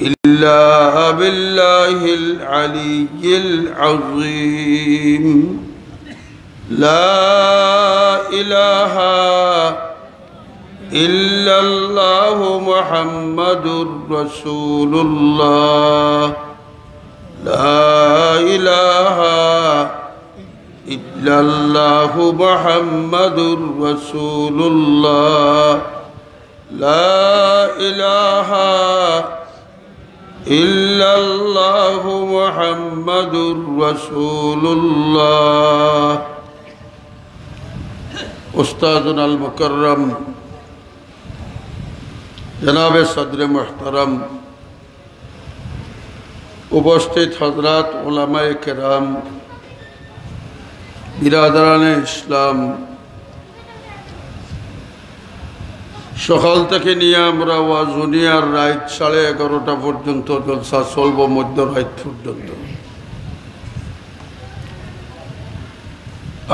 إلا بالله العلي العظيم لا إله إلا الله محمد رسول الله لا إله إلا الله محمد رسول الله لا إله إلا الله محمد رسول الله أستاذنا المكرم जनाब सदर मुहतरम उपस्थित हजरात उलमाए किराम बिरादरान इस्लाम सकाल থেকে নিয়ে আমরা ওয়াজুনিয়ার রাত 11:30টা পর্যন্ত জলসা চলব মধ্যরাত পর্যন্ত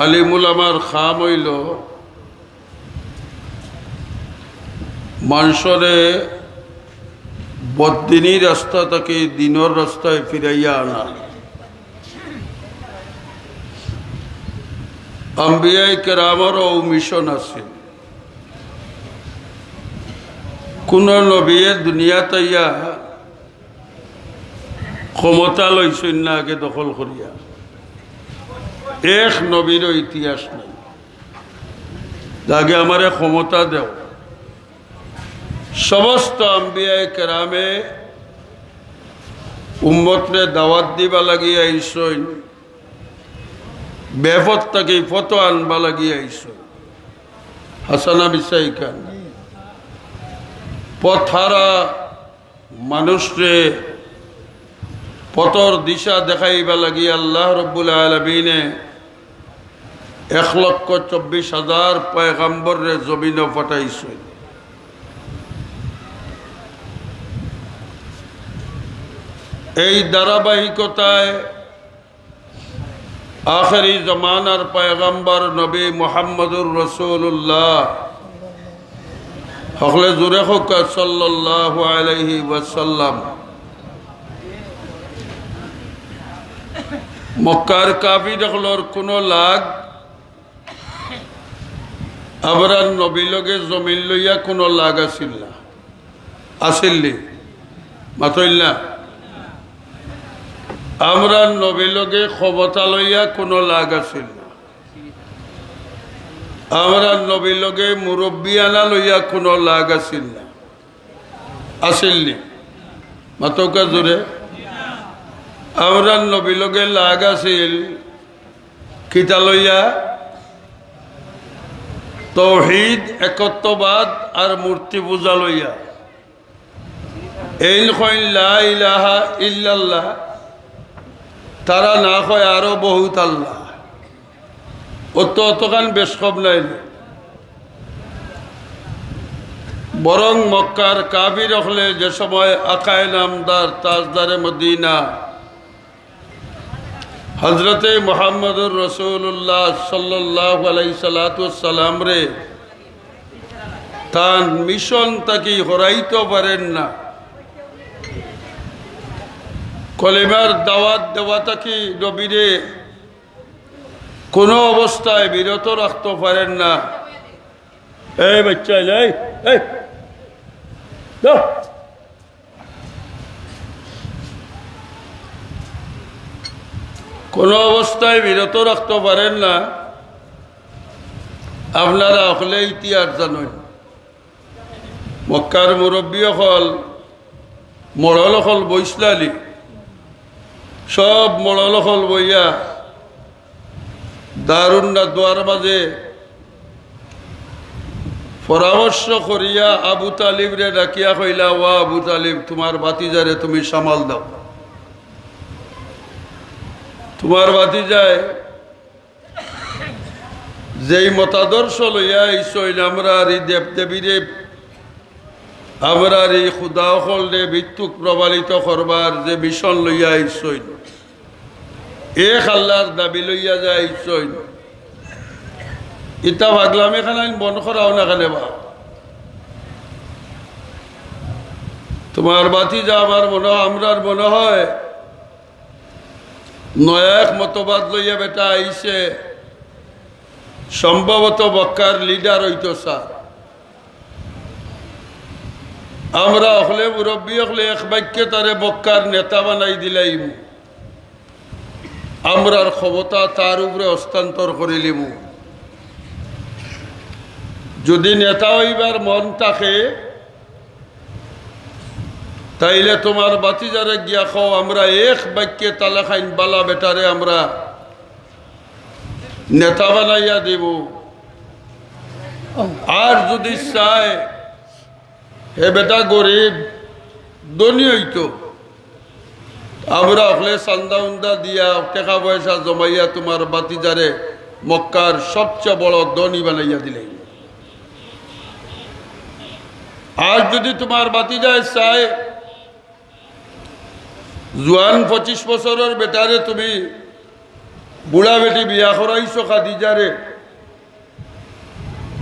আলিম উলামার খাম হইল মানুষরে বদিনী রাস্তা থেকে দিনের রাস্তায় ফিরাইয়া আনা আম্বিয়ায়ে কেরামেরও মিশন আছে কোন নবী দুনিয়াতে ইয়া ক্ষমতা লইছেন না আগে দখল করিয়া এক নবীর ইতিহাস নাই আগে আমারে ক্ষমতা দেও समस्त अंबियाए केरामे उम्मत रे दावत दिबा लगी आइसोन बेफत तकी फतो आनबा लगी आइसोन हसना बिसाई खान पथारा मानुष रे पतर दिशा देखाइबा लगी अल्लाह रब्बुल आलमीने 1,24,000 पैगम्बर रे जमीन फटाइसोन এই ধারাবাহিকতায় আখেরি জামানার পয়গম্বর নবী মুহাম্মদুর রাসূলুল্লাহ হকলে জুরে হোক সাল্লাল্লাহু আলাইহি ওয়াসাল্লাম মক্কার কাফিরগুলোর কোন লাগ আবরান নবী লগে জমিন লইয়া কোন লাগ আছিল না আসিললি মাতইল্লা আমরা নবী লগে ক্ষমতা লইয়া কোনো লাগ আছিল না আমরা নবী লগে মুরব্বিয়ানা লইয়া কোনো লাগ আছিল না আসিলনি মাতকা জোরে আমরা নবী লগে লাগ আছিল কিতা লইয়া তাওহীদ একত্ববাদ আর মূর্তি পূজা লইয়া এই কই লা ইলাহা ইল্লাল্লাহ তারা না কয় আরো বহুত আল্লাহ অতখান বেশ কম নাই বরং মক্কার কাফির হলে যে সময় আকায়ে নামদার তাজদারে মদিনা হযরতে মুহাম্মদুর রাসূলুল্লাহ সাল্লাল্লাহু আলাইহি সাল্লাম রে তান মিশন তাকি হরাইতে পারেন না কলিমার দাওয়াত দেওয়াটা কি নবীরে কোনো অবস্থায় বিরত রাখতে পারেন না এই বাচ্চা যাই এই কোনো অবস্থায় বিরত রাখতে পারেন না আপনারা হলে ইতিহাস জানেন মক্কার মুরব্বী হল মরল হল বৈশলালী सब मड़ल हल बइया दारुन दुआर माजे परामर्श करिया आबू तालिब रे डाकिया कइला वा आबू तालिब तुम्हार भातीजारे तुम सामाल दाओ तुम्हार भातीजाय যেই মতাদর্শ লইয়া আইসইন আমরা এই দেবদেবীরে আমরা এই খুদা হলরে ভিত্তুক প্রবালিত করবার যে মিশন লইয়া আইসইন এক আল্লাহর দাবি লইয়া যায় আইসইন ইতা ভাগলামে খানাইন বন করাও না কেন বা তোমার বাতিজা আমার মনে হয় আমরার মনে হয় নয়াক মতবাদ লইয়া বেটা আইছে সম্ভবত বক্কার লিডার হইতো স্যার আমরা হলে মুরব্বী হলে এক বাক্যে তারে বক্কার নেতা বানাই দিলাইম আমরার ক্ষমতা তার উপরে হস্তান্তর করিলিম যদি নেতা হইবার মন থাকে তাইলে তোমার বাতিজারে গিয়া খাও আমরা এক বাক্যে তালা খাইন বালা বেটারে আমরা নেতা বানাইয়া দেব আর যদি চায় হে বেটা গরিব ধনী হইতো আমরা হলে চান্দা উন্দা দিয়া টাকা পয়সা জমাইয়া তোমার বাতিজারে মক্কার সবচেয়ে বড় ধনী বানাইয়া দিলে আর যদি তোমার বাতিজায় চায় জোয়ান 25 বছরের বেটারে তুমি বুড়া বেটি বিয়া করাইছো খাদিজারে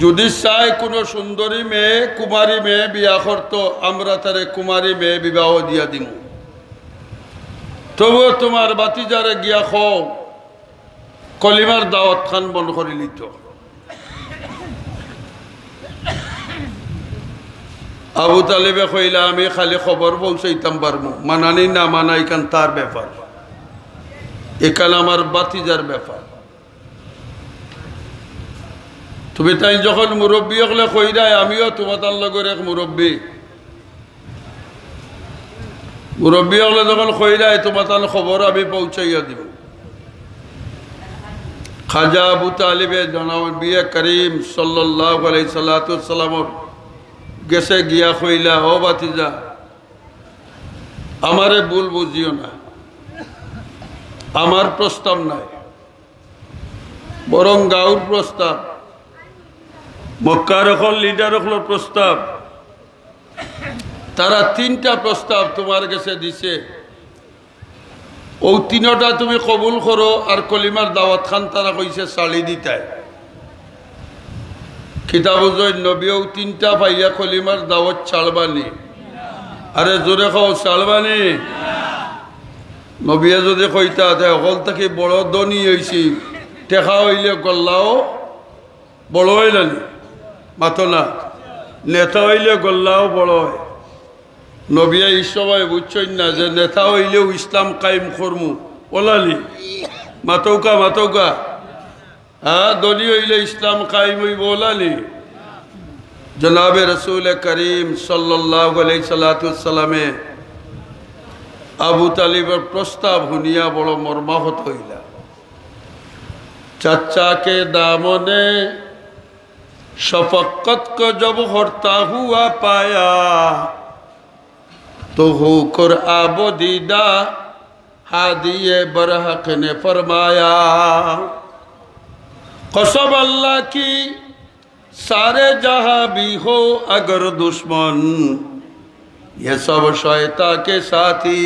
যদি চায় কোনো সুন্দরী মেয়ে কুমারী মেয়ে বিয়া করতো আমরা তারে কুমারী মেয়ে বিবাহ দিয়া দিম তবুও তোমার বাতিজারে গিয়া খাও কলিমার দাওয়াত খান বন্ধ করে নিত আবু তালেবে কইলা আমি খালি খবর পৌঁছাইতাম পারবো মানানি না মানাই কান তার ব্যাপার এখানে আমার বাতিজার ব্যাপার তুমি তাই যখন মুরব্বী হলে কইরাই আমিও তোমার লগের এক মুরব্বী হলে যখন কইরাই তোমার খবর আমি পৌঁছাইয়া দিব খাজা আবু তালিবে জনাব বিয়ে করিম সাল্লাল্লাহু আলাইহি সাল্লামের গেছে গিয়া কইলা ও বাতিজা আমারে ভুল বুঝিও না আমার প্রস্তাব নাই বরং গাঁর প্রস্তাব মক্কার এখন লিডার হল প্রস্তাব তারা 3টা প্রস্তাব তোমার কাছে দিছে ও 3টা তুমি কবুল করো আর কলিমার দাওয়াত খান তারা কইছে চালি দিতায় কিতাব নবীও 3টা পাইয়া কলিমার দাওয়াত ছাড়বানি আরে জোরে খাও ছাড়বানি নবীয়ে যদি কইতা অকল থেকে বড় ধনী হয়েছি টেকা হইলে গল্লাও বড় হইলানি মাতো না নেতা হইলে গল্লাও বড় হয় নবীয়ে এই সময় বুঝছেন না যে নেতা হইলেও ইসলাম কায়েম করমু ওলালি মাতৌকা হ্যাঁ ধনী হইলে ইসলাম কায়েম হইব ওলালি জনাবে রসুল করিম সাল্লাল্লাহু আলাইহি সাল্লামে আবু তালিবের প্রস্তাব শুনিয়া বড় মর্মাহত হইলা चाचा के दामों ने शफकत को जब होता हुआ पाया तो होकर आबो दीदा हादिये बरहक ने फरमाया कसम अल्लाह की सारे जहां भी हो अगर दुश्मन ये सब शैता के साथी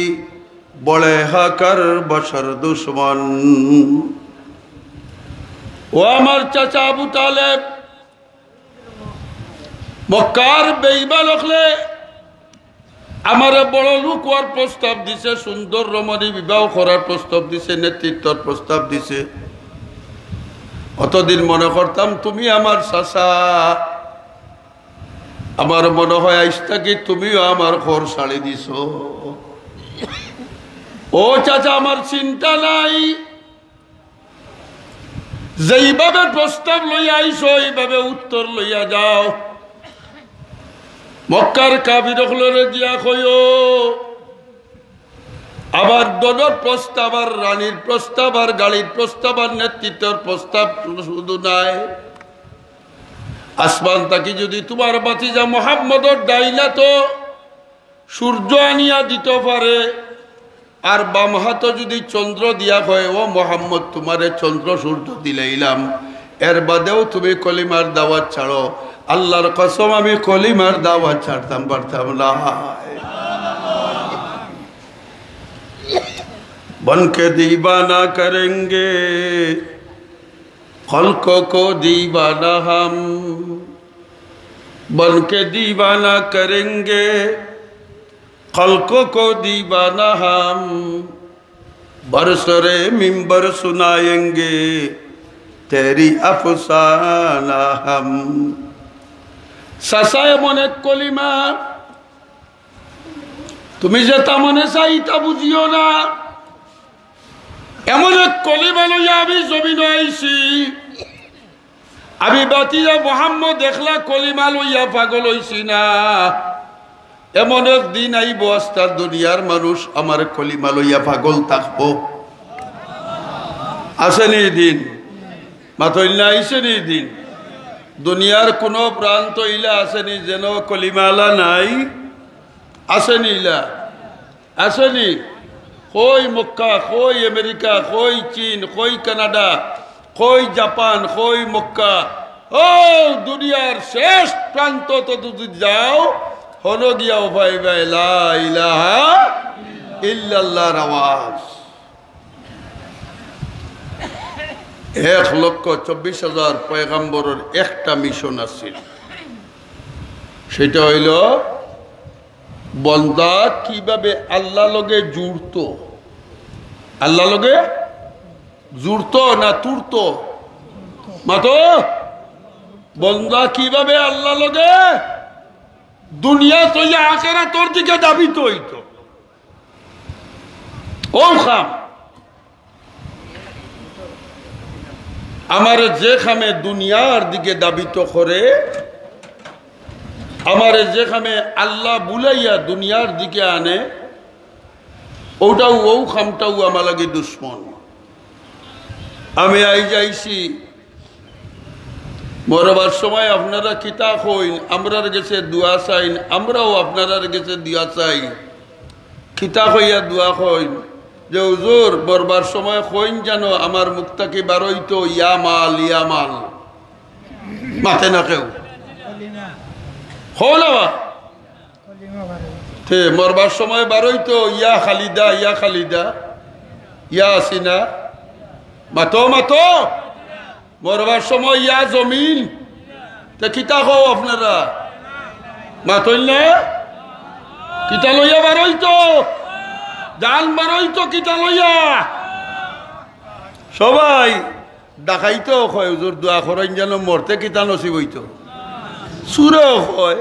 बड़े हकर बशर दुश्मन ও আমার চাচা আবু তালেব মক্কার বেঈমান হলে আমারে বড় লোক হওয়ার প্রস্তাব দিছে সুন্দর রমণী বিবাহ করার প্রস্তাব দিছে নেতৃত্বর প্রস্তাব দিছে অতদিন মনে করতাম তুমি আমার চাচা আমার মনে হয় আইসটা কি তুমিও আমার ঘর ছাড়ি দিছ ও চাচা আমার চিন্তা নাই যেইভাবে প্রস্তাব লইয়া আইসো এইভাবে উত্তর লইয়া যাও মক্কার কাফিরগুলোরে গিয়া কইও আবার দলের প্রস্তাব আর রানীর প্রস্তাব আর গাড়ির প্রস্তাব আর নেতৃত্বের প্রস্তাব শুধু নাই আসমান তাকি যদি তোমার বাতিজা মুহাম্মদর ডাইলা তো সূর্য আনিয়া দিতে পারে আর বাম হাত যদি চন্দ্র দিয়া হয় ও মোহাম্মদ তোমারে চন্দ্র সূর্য দিলাইলাম এর বাদেও তুমি কলিমার দাওয়াত ছাড়ো আল্লাহর কসম আমি কলিমার দাওয়াত ছাড়তাম পারতাম না बनके दीवाना करेंगे खल्कों को दीवाना हम बनके दीवाना करेंगे खल्कों को दीवाना हम बरसरे मिंबर सुनाएंगे तेरी अफसाना हम ससाए मने कलिमा তুমি যেটা মনে চাই তা বুঝিও না এমন এক কলিমা লইয়া আমি জমিনে আইছি আমি বাতিরা মোহাম্মদ দেখলা কলিমা লইয়া পাগল হইছি না এমন এক দিন আইব আস্তার দুনিয়ার মানুষ আমার কলিমা লইয়া পাগল থাকবো আসেনি দিন মাথইলা আইসেনি দিন দুনিয়ার কোনো প্রান্ত ইলা আসেনি যেন কলিমালা নাই আসেনি ইলা আসেনি কই মক্কা কই আমেরিকা কই চীন কই কানাডা কই জাপান কই মক্কা ও দুনিয়ার শেষ প্রান্ত তো যদি যাও হলো গিয়াও ভাই ভাই লা ইলাহা ইল্লাল্লাহর আওয়াজ 1,24,000 পয়গম্বরের একটা মিশন আছিল সেটা হইল বন্দা কিভাবে আল্লাহ লগে জুড়তো আল্লাহ লগে জুড়তো না তুরতো মাতো বন্দা কিভাবে আল্লাহ লগে দুনিয়া তৈয়া আখেরা তোর দিকে দাবিত হইতো ও খাম আমার যে খামে দুনিয়ার দিকে দাবিত করে আমার যে খামে আল্লাহ বুলাইয়া দুনিয়ার দিকে আনে ওটাও ও খামটাও আমার লাগে দুশ্মন আমি আই যাইছি মরবার সময় আপনারা কিতা কইন আমরার গেছে দোয়া চাইন আমরাও আপনারার গেছে দোয়া চাই কিতা কইয়া দোয়া কইন যে হুজুর মরবার সময় কইন জানো আমার মুক্তাকে বারইতো ইয়া মাল মাথে না কেউ হলাবা তে মরবার সময় বারইতো ইয়া খালিদা ইয়া আসিনা মাতো মরবার সময় ইয়া জমিন তে কিতা কও আপনারা মাতইল না কিতা লইয়া বারইতো জান বারইতো কিতা লইয়া সবাই ডাকাইতো কয় হুজুর দোয়া করেন যেন মরতে কিতা নসিব হইতো সুরেও কয়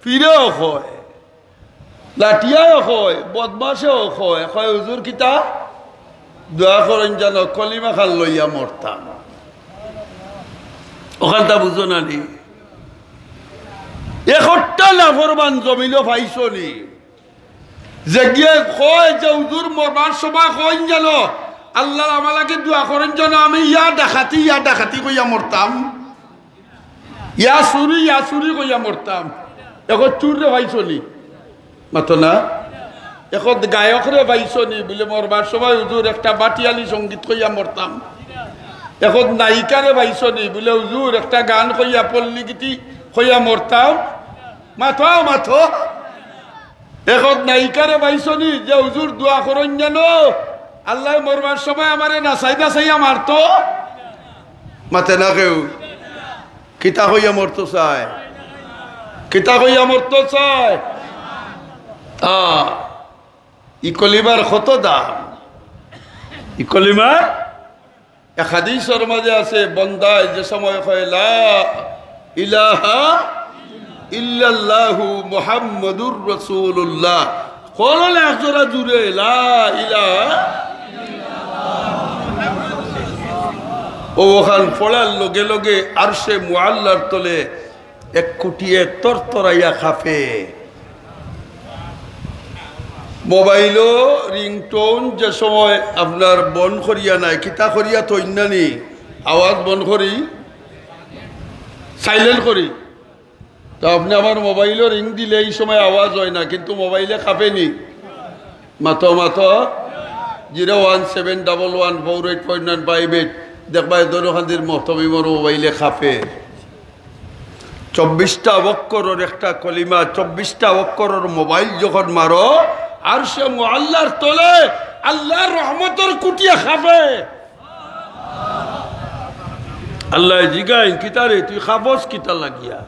ফিরেও কয় লাঠিয়াও কয় বদমাশেও কয় হুজুর কিতা দোয়া করেন যেন কলিমা খান লইয়া মরতাম ওখানটা বুঝো না নি একটা লাভরমান জমিনও পাইছো নি যে গিয়ে কয় যে হুজুর মরবার সময় কইন যেন আল্লাহ আমাকে দোয়া করেন যেন আমি ইয়া ডাকাতি কইয়া মরতাম ইয়া চুরি কইয়া মরতাম এখন চুরে পাইছো নি মাতো না এখন গায়করে পাইছো নি বলে মরবার সময় হুজুর একটা বাটিয়ালি সঙ্গীত কইয়া মরতাম এখন নায়িকারে পাইছো নি বলে হুজুর একটা গান কইয়া পল্লী গীতি কইয়া মরতাম মাথো এখন নায়িকারে পাইছো নি যে হুজুর দোয়া করেন যেন আল্লাহ মরবার সময় আমারে নাচাইয়া মারতো মাতে না কেউ কিতা কইয়া মরতো চায় ই কলিমার কত দাম ই কলিমার এক হাদিসের মাঝে আছে বন্দায় যে সময় কয় লা ইলাহা ইল্লাল্লাহু মুহাম্মাদুর রাসূলুল্লাহ কললে একজোড়া জুড়ে লা ইলাহা ও ওখান পড়ার লগে লগে আরশে মুআল্লার তলে এক কুটিয়ে তরতরাইয়া খাফে মোবাইলও রিংটোন যে সময় আপনার বন করিয়া নাই কিতা করিয়া তৈন্যানি আওয়াজ বন করি সাইলেন্ট করি তো আপনি আমার মোবাইলও রিং দিলে এই সময় আওয়াজ হয় না কিন্তু মোবাইলে খাপেনি মাতো 01711484958 দেখবা দরখান্দির মহতমিমর মোবাইলে খাপে 24টা অক্ষরের একটা কলিমা 24টা অক্ষরের মোবাইল যখন মারো আর সে মুআল্লার তলে আল্লাহর রহমতের কুটিয়া খাবে আল্লাহ জিগাইন কিতারে তুই খাবস কিতা লাগিয়া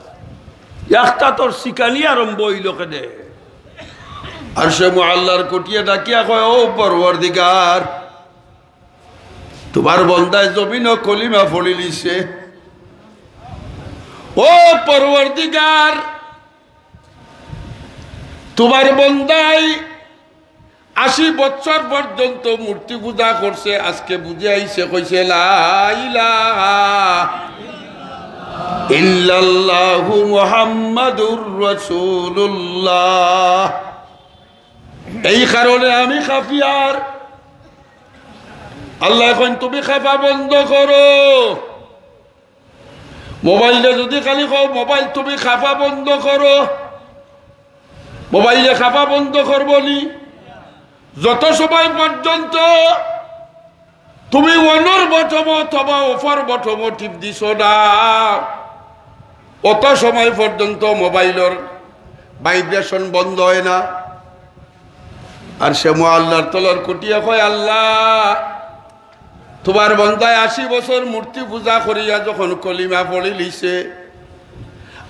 একটা তোর শিকানি আরম্ভ হইল কেনে আরশে মুআল্লার কটিয়া ডাকিয়া কয়, ও পরওয়ারদিগার, তোমার বন্দায় জমিন কলিমা পড়ি লিছে। ও পরওয়ারদিগার, তোমার বন্দায় 80 বছর পর্যন্ত মূর্তি পূজা করছে, আজকে বুঝে আইছে, কইছে লা ইলাহা ইল্লাল্লাহু মুহাম্মাদুর রাসূলুল্লাহ। এই কারণে আমি খাফিয়ার। আল্লাহ এখন তুমি খাফা বন্ধ করো। মোবাইলে যদি খালি কও মোবাইল তুমি খাফা বন্ধ করো, মোবাইলে খাফা বন্ধ করবো নি? যত সময় পর্যন্ত তুমি অনর বটম অথবা অফার বটম টিপ দিছ না, অত সময় পর্যন্ত মোবাইলের ভাইব্রেশন বন্ধ হয় না। আর সে মুআল্লার তলর কুটিয়া কয়, আল্লাহ তোমার বন্দায় 80 বছর মূর্তি পূজা করিয়া যখন কলিমা পড়ি লিছে,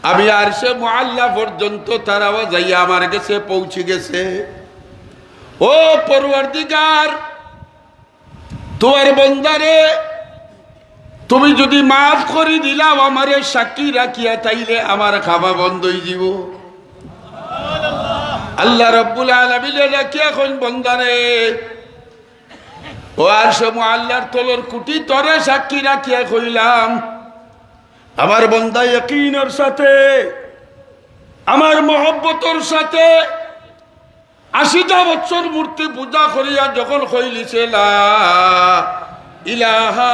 আমি আর সে মুআল্লা পর্যন্ত তারাও যাইয়া আমার কাছে পৌঁছে গেছে। ও পরওয়ারদিগার, তোমার বন্দারে তুমি যদি মাফ করে দিলাম আমারে সাক্ষী রাখিয়া, তাইলে আমার খাওয়া বন্ধ হয়ে যাব। আল্লাহ রাব্বুল আলামিন রাখিয়া এখন বন্দারে, ও আরশে মুআল্লার তলর কুটি তরে সাক্ষী রাখিয়া কইলাম, আমার বন্দা ইয়াকিনের সাথে আমার মহব্বতর সাথে 80টা বছর মূর্তি পূজা করিয়া যখন কইলিছে লা ইলাহা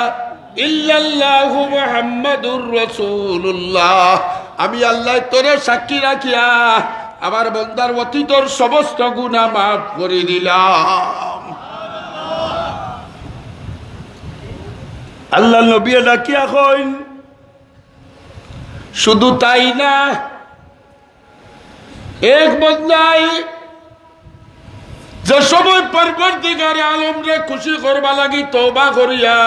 ইল্লাল্লাহু মুহাম্মাদুর রাসূলুল্লাহ, আমি আল্লাহ তোরে সাক্ষী রাখিয়া আমার বন্দার অতীতর সমস্ত গুনাহ মাফ করে দিলাম। আল্লাহ নবী ডাকিয়া কইন, শুধু তাই না, এক বন্দাই যে সময় পরবর্তীকারে আলম রে খুশি করবা লাগি তওবা করিয়া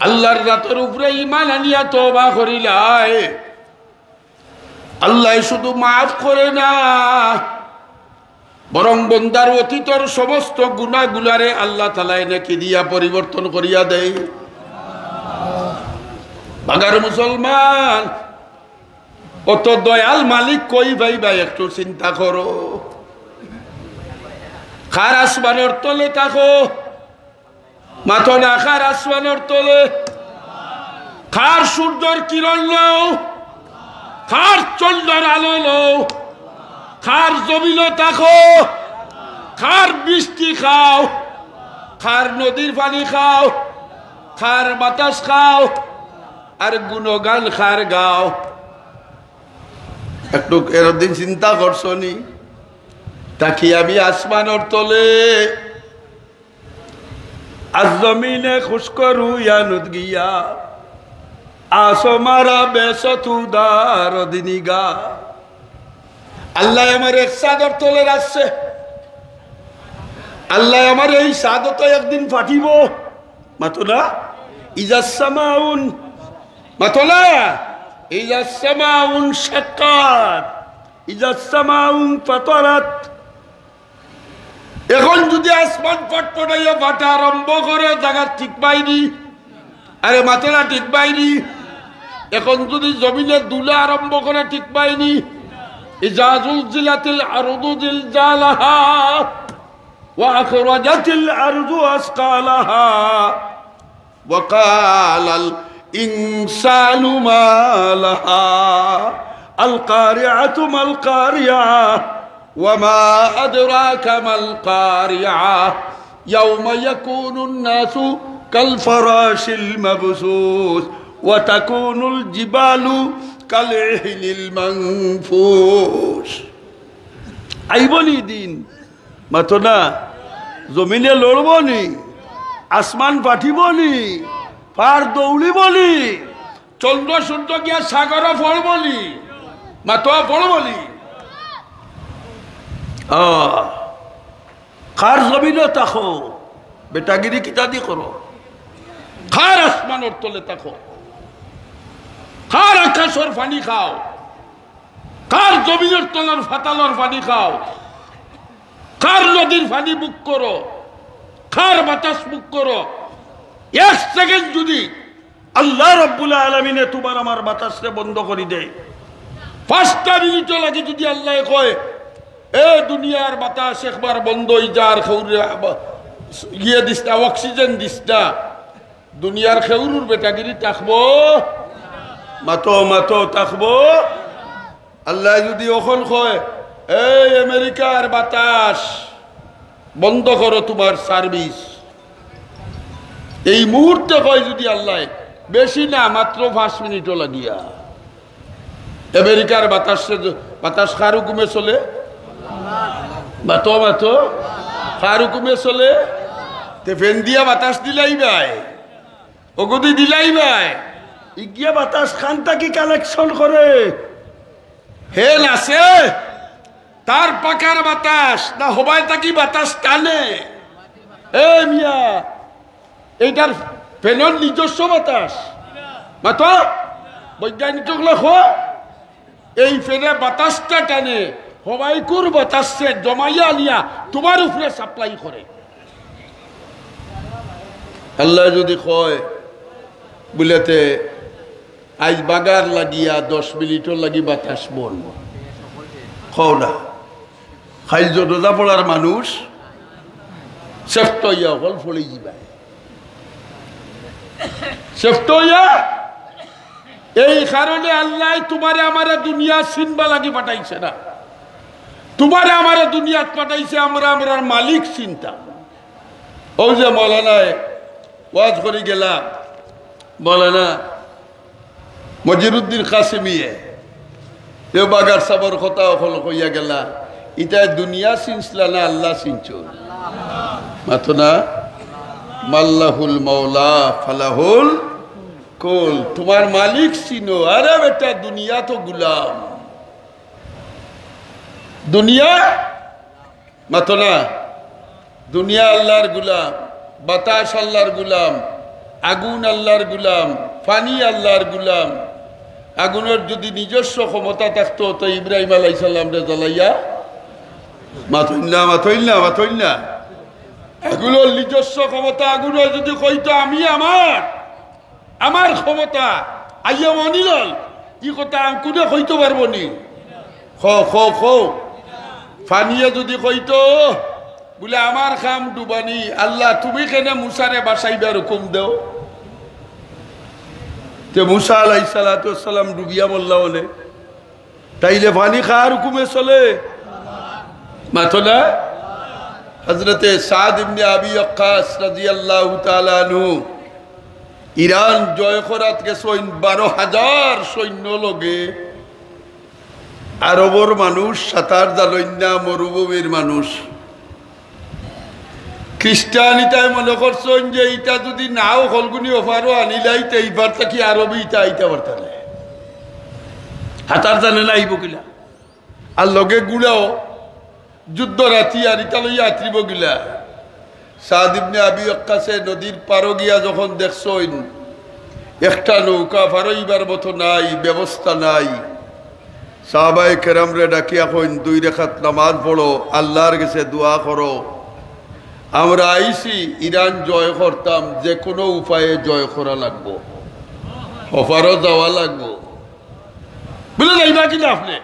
আল্লাহর রাতের উপরে ঈমান আনিয়া তওবা করিলাই, আল্লাহ শুধু মাফ করে না, বরং বন্দার অতীতর সমস্ত গুনাহগুলারে আল্লাহ তাআলা নাকি দিয়া পরিবর্তন করিয়া দেয়। বাগার মুসলমান, অত দয়াল মালিক কই ভাই ভাই একটু চিন্তা করো। খার আসমানের তলে থাকো, মাথো না খার আসমানের তলে, খার সূর্যের কিরণ লও, খার চন্দ্রের আলো লও, খার জমিনে থাকো, খার বৃষ্টি খাও, খার নদীর পানি খাও, খার বাতাস খাও, আর গুণগান খার গাও। একটু এরদিন চিন্তা করছো নি? তাকি আমি আসমানের তলে আজ জমিনে খুশকরু ইয়ানুদ গিয়া আসমারা বেসতুদার দিনিগা। আল্লাহ আমার এক চাদর তলে রাখছে, আল্লাহ আমার এই চাদর একদিন ফাটিব। মাতলা ইজাসসামাউন, মাতলা ইজাসসামাউন শাক্কাত, ইজাসসামাউন ফাতারাত। এখন যদি আসমান ফটফটাইয়া ফাটা আরম্ভ করে, জায়গা ঠিক পাইনি, আরে মাতলা ঠিক পাইনি। এখন যদি জমিনে দুলা আরম্ভ করে, ঠিক পাইনি। ইজা জুলজিলাতিল আরদু জিলজালাহা ওয়া আখরাজাতিল আরদু আসকালাহা ওয়া ক্বালাল ইনসানু মা লাহা আল কারিআতু মাল কারিআ ওয়া মা আদরাকা মাল কারিআ ইয়াওমা ইয়াকুনুন নাসু কাল ফারাশিল মাবসুস ওয়া তাকুনুল জিবালু কালহিলিল মানফুস। আইবনি দিন, মাতো না জমিনে লড়বনি, আসমান পাঠিবনি, পার দৌড়িবনি, চন্দ্র সূর্য গিয়া সাগর পড়বনি, মাতো পড়বনি। খার জমিনে থাকো, বেটাগিরি কিতাদি করো, খার আসমানের তলে থাকো, খার আকাশের পানি খাও, খার জমিনের তলার ফাতালোর পানি খাও, কার নদীর পানি বুক করো, কার বাতাস বুক করো। এক সেকেন্ড যদি আল্লাহ রাব্বুল আলামিনে তোমার আমার বাতাসে বন্ধ করে দেয়, 5টা মিনিট লাগে যদি আল্লাহ কয় এ দুনিয়ার বাতাস একবার বন্ধ হয়ে যার খেউরে ইয়ে দিস না, অক্সিজেন দিস না, দুনিয়ার খেউরুর বেটাগিরি থাকবো, মাতো মাতো থাকবো। আল্লাহ যদি ওখন কয় এই আমেরিকার বাতাস বন্ধ করো তোমার সার্ভিস, এই মুহূর্তে কয় যদি আল্লাহ, বেশি না মাত্র 5 মিনিটও লাগিয়া। আমেরিকার বাতাস কার হুকুমে চলে? মাতো মাতো কার হুকুমে চলে? তে ফেন দিয়া বাতাস দিলাই ভাই, ওগদি দিলাই ভাই, ইগিয়া বাতাস খানটা কি কালেকশন করে? হেল আছে তার পাকার বাতাস না হবাই তাকি বাতাস টানে? এ মিয়া এইটার ফেনের নিজস্ব বাতাস মাতো বৈজ্ঞানিক লেখো, এই ফেনে বাতাসটা টানে, হবাইকুর বাতাসে জমাইয়া নিয়া তোমার উপরে সাপ্লাই করে। আল্লাহ যদি কয় বুলেতে আজ বাগার লাগিয়া 10 মিনিটও লাগি বাতাস বল খাও না, খাইল রোজা পড়ার মানুষ সেফট হইয়া হল ফলে যাবাই, সেফট হইয়া। এই কারণে আল্লাহ তোমারে আমারে দুনিয়া চিনবা লাগি পাঠাইছে না, তোমারে আমারে দুনিয়াত পাঠাইছে আমরা আমরার মালিক চিন্তাম। ও যে মৌলানায় ওয়াজ করে গেলা, মৌলানা মজিরুদ্দিন কাসিমিয়ে বাগার সাবর কথা হল কইয়া গেলা, ইটা দুনিয়া চিনছিলা না আল্লাহ চিনছ? মাতো না মাল্লাহুল মৌলা ফালাহুল কুল, তোমার মালিক চিনো। আরে বেটা দুনিয়া তো গুলাম, দুনিয়া মাতো না, দুনিয়া আল্লাহর গুলাম, বাতাস আল্লাহর গুলাম, আগুন আল্লাহর গুলাম, পানি আল্লাহর গুলাম। আগুনের যদি নিজস্ব ক্ষমতা থাকতো তো ইব্রাহিম আলাইহিস সালাম রে জ্বালাইয়া মাথইল্লা মাথইল্লা মাথইল্লা, এগুলোর নিজস্ব ক্ষমতা। আগুনের যদি কইতো আমি আমার ক্ষমতা আইয়া অনিল, ই কথা কোনে কইতে পারবো নি? ফানিয়ে যদি কইতো বলে আমার খাম ডুবানি, আল্লাহ তুমি কেন মুসারে বাসাইবার হুকুম দেও? তে মুসা আলাইহিস সালাতু ওয়াস সালাম ডুবিয়া বললা বলে, তাইলে পানি কার হুকুমে চলে? মাতো না হযরতে সাদ ইবনে আবি ওয়াক্কাস রাদিয়াল্লাহু তাআলা আনহু ইরান জয় করাত গেছেন 12,000 সৈন্য লগে। আরবর মানুষ সাঁতার জানেন না, মরুভূমির মানুষ। খ্রিস্টানিতায় মনে করছেন যে এটা যদি নাও হলগুনি অফারও আনিলাইতে এইবার থাকি আরবি ইটা আইতে পারতেন, হাতার জানে না আইব কিলা। আর লগে গুলাও যুদ্ধ রাতি আর ইটা লইয়া আত্রিব গিলা। সাদ ইবনে আবি ওয়াক্কাসে নদীর পারো গিয়া যখন দেখছেন একটা নৌকা ফারইবার মতো নাই, ব্যবস্থা নাই, সাহাবায়ে কেরাম রে ডাকিয়া কইন 2 রাকাত নামাজ পড়ো, আল্লাহর কাছে দোয়া করো, আমরা আইছি ইরান জয় করতাম, যে কোনো উপায়ে জয় করা লাগবো, অফারও যাওয়া লাগবো। বলে যাইবা কিনা আপনি?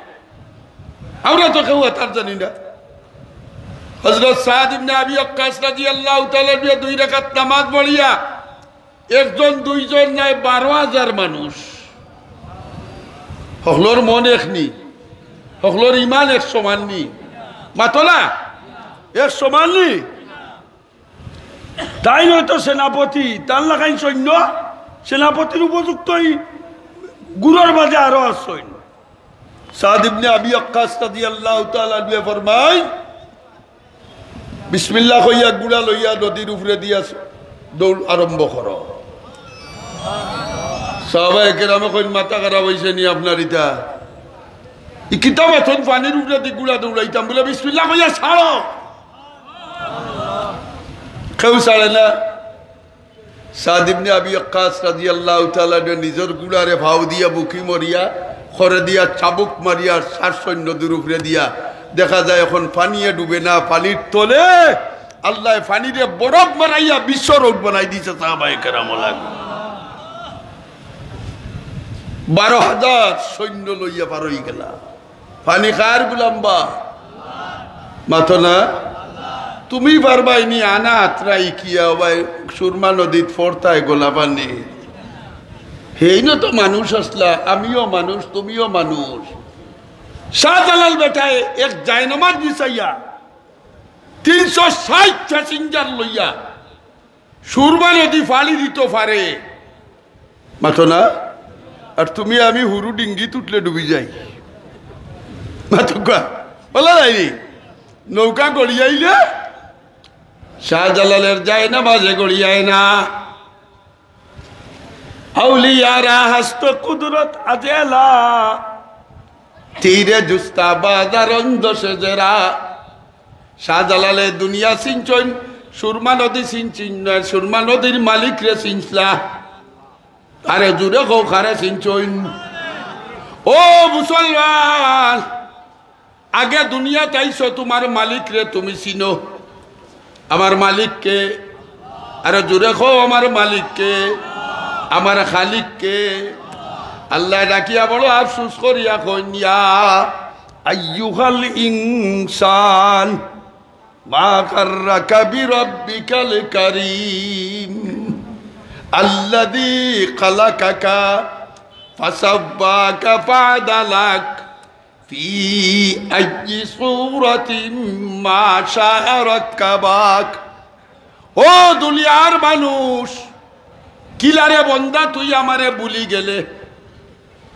আমরা তো কেউ তার জানি না। হযরত সাদ ইবনে আবি ওয়াক্কাস রাদিয়াল্লাহু তাআলা 2 রাকাত নামাজ পড়িয়া একজন দুইজন নাই 12,000 মানুষ, সকলের মন একনি, সকলের ইমান এক সমান নি, মাতলা এক সমান নি। তাই নয়তো সেনাপতি তার লাগাই সৈন্য, সেনাপতির উপযুক্ত গুরুর বাজে আরো আসছেন। সাদ ইবনে আবি ওয়াক্কাস রাদিয়াল্লাহু তাআলা ফরমায় বিসমিল্লাহ কইয়া গুড়া লইয়া নদীর উপরে দিয়া দৌড় আরম্ভ করো। সাহাবায়ে কেরামে কইন মাথা খারাপ হইছে নি আপনার? ইটা ই কিতাব এখন পানির উপরে দি গুড়া দৌড়াইতাম বলে বিসমিল্লাহ কইয়া ছাড়ো, কেউ ছাড়ে না। সাদ ইবনে আবি ওয়াক্কাস রাদিয়াল্লাহু তাআলা নিজের গুড়ারে ভাও দিয়া বুকি মরিয়া খরে দিয়া চাবুক মারিয়া 7 সৈন্য নদীর উপরে দিয়া দেখা যায় এখন পানিয়ে ডুবে না, পানির তলে আল্লাহ পানিরে বরফ বানাইয়া বিশ্ব রোড বানাই দিছে সাহাবায়ে কেরাম লাগবে 12,000 সৈন্য লইয়া পার হয়ে গেলা। পানি কার গুলাম্বা মাথো না তুমি পারবাইনি আনা আত্রাই কিয়া ভাই সুরমা নদীত ফোরতায় গোলা পানি হেই না তো মানুষ আসলা, আমিও মানুষ তুমিও মানুষ। শাহজালাল বেটায় এক জায়নামাজ বিছাইয়া 360 প্যাসেঞ্জার লইয়া সুরমা নদী ফালি দিত পারে মাথো না, আর তুমি আমি হুরু ডিঙ্গি তুটলে ডুবি যাই মাথো বলা যায়নি। নৌকা গড়িয়াইলে শাহজালালের যায় না মাঝে গড়িয়ায় না। আউলিয়ারা হস্ত কুদরত আজেলা তীরে জুস্তা বাজার অন্ধসে জেরা। শাহজালালে দুনিয়া সিঞ্চন সুরমা নদী সিঞ্চিন নয়, সুরমা নদীর মালিক রে সিঞ্চলা। আরে জুড়ে গো খারে সিঞ্চন। ও মুসলমান আগে দুনিয়া চাইছো তোমার মালিক রে তুমি চিনো। আমার মালিককে আরে জুড়ে খো আমার মালিককে আমার খালিককে। আল্লাহ ডাকিয়া বড় আফসোস করিয়া কইয়া আইয়ুহাল ইনসান মা কাররাকা বিরাব্বিকাল কারীম আল্লাযী খালাকাকা ফাসাব্বাকা ফাআদালাক ফি আইয়ি সূরাতিন মা শাআ রাক্কাবাক। ও দুনিয়ার মানুষ কিলারে বন্দা তুই আমারে ভুলি গেলে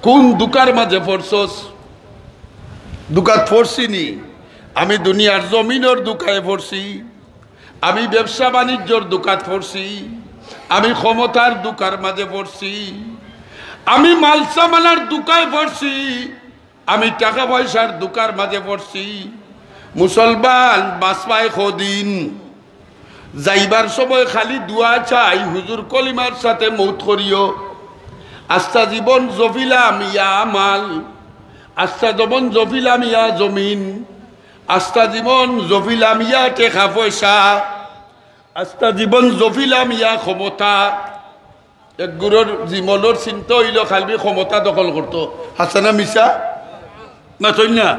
কোন দুকার মাঝে পড়ছস? দুকাত পড়ছিনি আমি, দুনিয়ার জমিনের দুকায় পড়ছি, আমি ব্যবসা বাণিজ্যর দুকাত পড়ছি, আমি ক্ষমতার দুকার মাঝে পড়ছি, আমি মালসামানার দুকায় পড়ছি, আমি টাকা পয়সার দুকার মাঝে পড়ছি। মুসলমান বাঁচবায় কদিন, যাইবার সময় খালি দুয়া চাই হুজুর কলিমার সাথে মৌত করিও। আস্তা জীবন জফিলাম ইয়া মাল, আস্তা জীবন জফিলাম ইয়া জমিন, আস্তা জীবন জফিলাম ইয়া টেকা পয়সা, আস্তা জীবন জফিলাম ইয়া ক্ষমতা। এক গুরুর জীবনের চিন্তা হইল খালি ক্ষমতা দখল করতো। হাসানা মিশা না তৈ না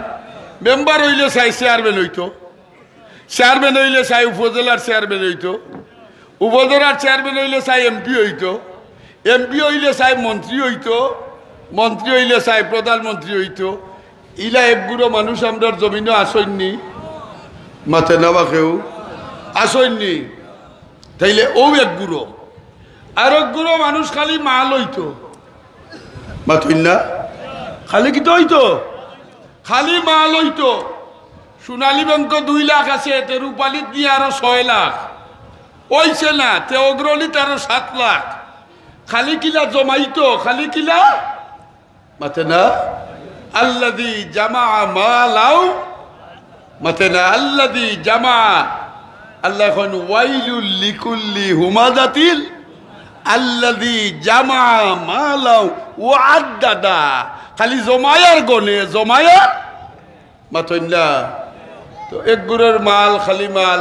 মেম্বার হইলে চাই চেয়ারম্যান হইতো, চেয়ারম্যান হইলে চাই উপজেলার চেয়ারম্যান হইতো, উপজেলার চেয়ারম্যান হইলে চাই এমপি হইতো, এমপি হইলে চাই মন্ত্রী হইতো, মন্ত্রী হইলে চাই প্রধানমন্ত্রী হইতো। ইলা একগুলো মানুষ আমরা জমিনও আসেননি মাথে নাবা কেউ আসেননি, তাইলে ও একগুলো। আর একগুলো মানুষ খালি মাল হইতো মাথইন না, খালি কি তো হইতো খালি মাল হইতো। সোনালী ব্যাংক 2 লাখ আছে, তে রূপালিত দিয়ে আরো 6 লাখ ওইছে না, তে অগ্রলিত আরো 7 লাখ। খালি কিলা জমাইতো, খালি কিলা মাথে না। আল্লাযী জামা মালাও মাথে না, আল্লাযী জামা। আল্লাহ এখন ওয়াইলুল লিকুল্লি হুমাযাতিল আল্লাযী জামা মালাও ওয়া আদ্দাদা। খালি জমায়ার গনে জমায়ার মাথইন না। তো এক গুড়ের মাল খালি মাল,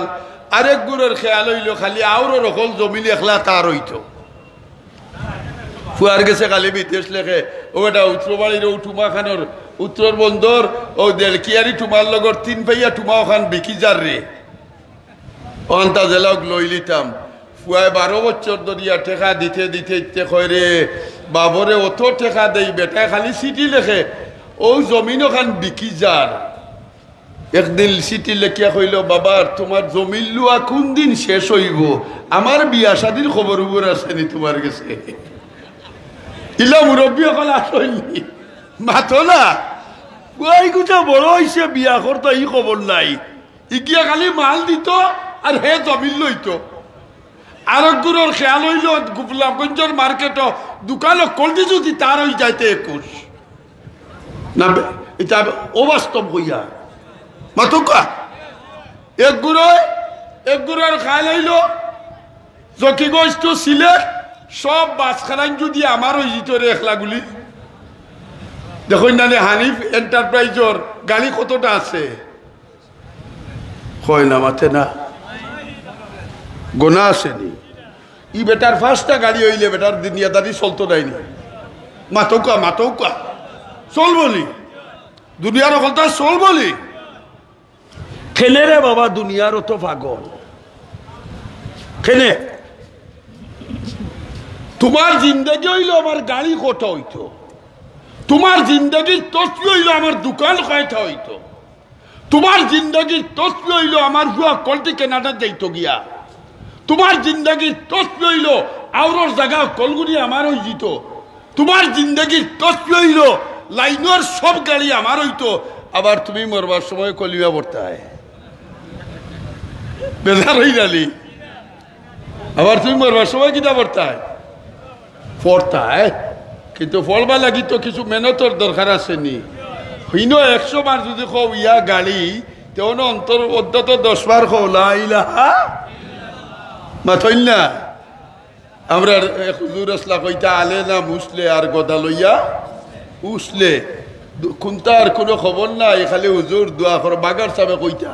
আরেক গুড়ের খেয়াল হইল খালি আউরো রকল জমিন একলা তার হইতো। ফুয়ার গেছে খালি বিদেশ লেখে ও এটা উত্তরবাড়ির ও টুমা খানোর উত্তর বন্দর ও দেড়কিয়ারি টুমার লগর 3 পাইয়া টুমা ওখান বিকি যার রে অন্তা জেলাক লই লিতাম। ফুয়ায় 12 বছর ধরিয়া টেকা দিতে দিতে ইচ্ছে কয় রে বাবরে অত টেকা দেই বেটায় খালি চিঠি লেখে ও জমিন ওখান বিকি যার। একদিন চিঠি লেখিয়া কইল বাবার তোমার জমিন লুয়া কোন দিন শেষ হইব, আমার বিয়া শাদির খবর উপর আসেনি তোমার কাছে। ইলা মুরব্বী সকল আসেনি মাথো না, ওই গুটা বড় হয়েছে বিয়া করতো ই খবর নাই। ইকিয়া খালি মাল দিত আর হে জমিন লইতো। আরোগ্যর খেয়াল হইল গোলাপগঞ্জের মার্কেট দোকান কলদি যদি তার হয়ে যাইতে 21 না, এটা অবাস্তব হইয়া মাতুকা। এক গুড়ের খেয়াল হইল জকিগঞ্জ তো সিলেট সব বাসখানান যদি আমার ওই জিতরে একলাগুলি দেখুন না হানিফ এন্টারপ্রাইজর গাড়ি কতটা আছে হয় না মাতে না গোনা আসেনি ই বেটার ফার্স্টটা গাড়ি হইলে বেটার দুনিয়াদারি চলতো নাইনি মাতৌকা চল বলি দুনিয়ার অকলতা চল বলি খেলে রে বাবা দুনিয়ার অত পাগল খেলে তোমার জিন্দগি হইল আমার গাড়ি কটা হইতো তোমার জিন্দগির তসবি হইল আমার দোকান কয়টা হইতো তোমার জিন্দগির তসবি হইল আমার ভুয়া কলটি কেনাটা যাইতো গিয়া তোমার জিন্দগির তসবি হইল আউরর জায়গা কলগুড়ি আমার হয়ে যেত তোমার জিন্দগির তসবি হইল লাইনের সব গাড়ি আমার হইতো আবার তুমি মরবার সময় কলিমা পড়তে হয় বেজার হয়ে গেলি আবার তুমি মরবার সময় কিনা পড়তে হয় কিন্তু ফলবা লাগি তো কিছু মেহনতর দরকার আছে নি হইন 100 বার যদি কও ইয়া গাড়ি তেমন অন্তর অন্তত 10 বার কও লা ইলাহা মাথইন না আমরা হুজুর আসলা কইতা আলে না মুসলে আর গদা লইয়া উসলে কোনটার কোনো খবর নাই খালি হুজুর দোয়া কর বাগার সাহেব কইতা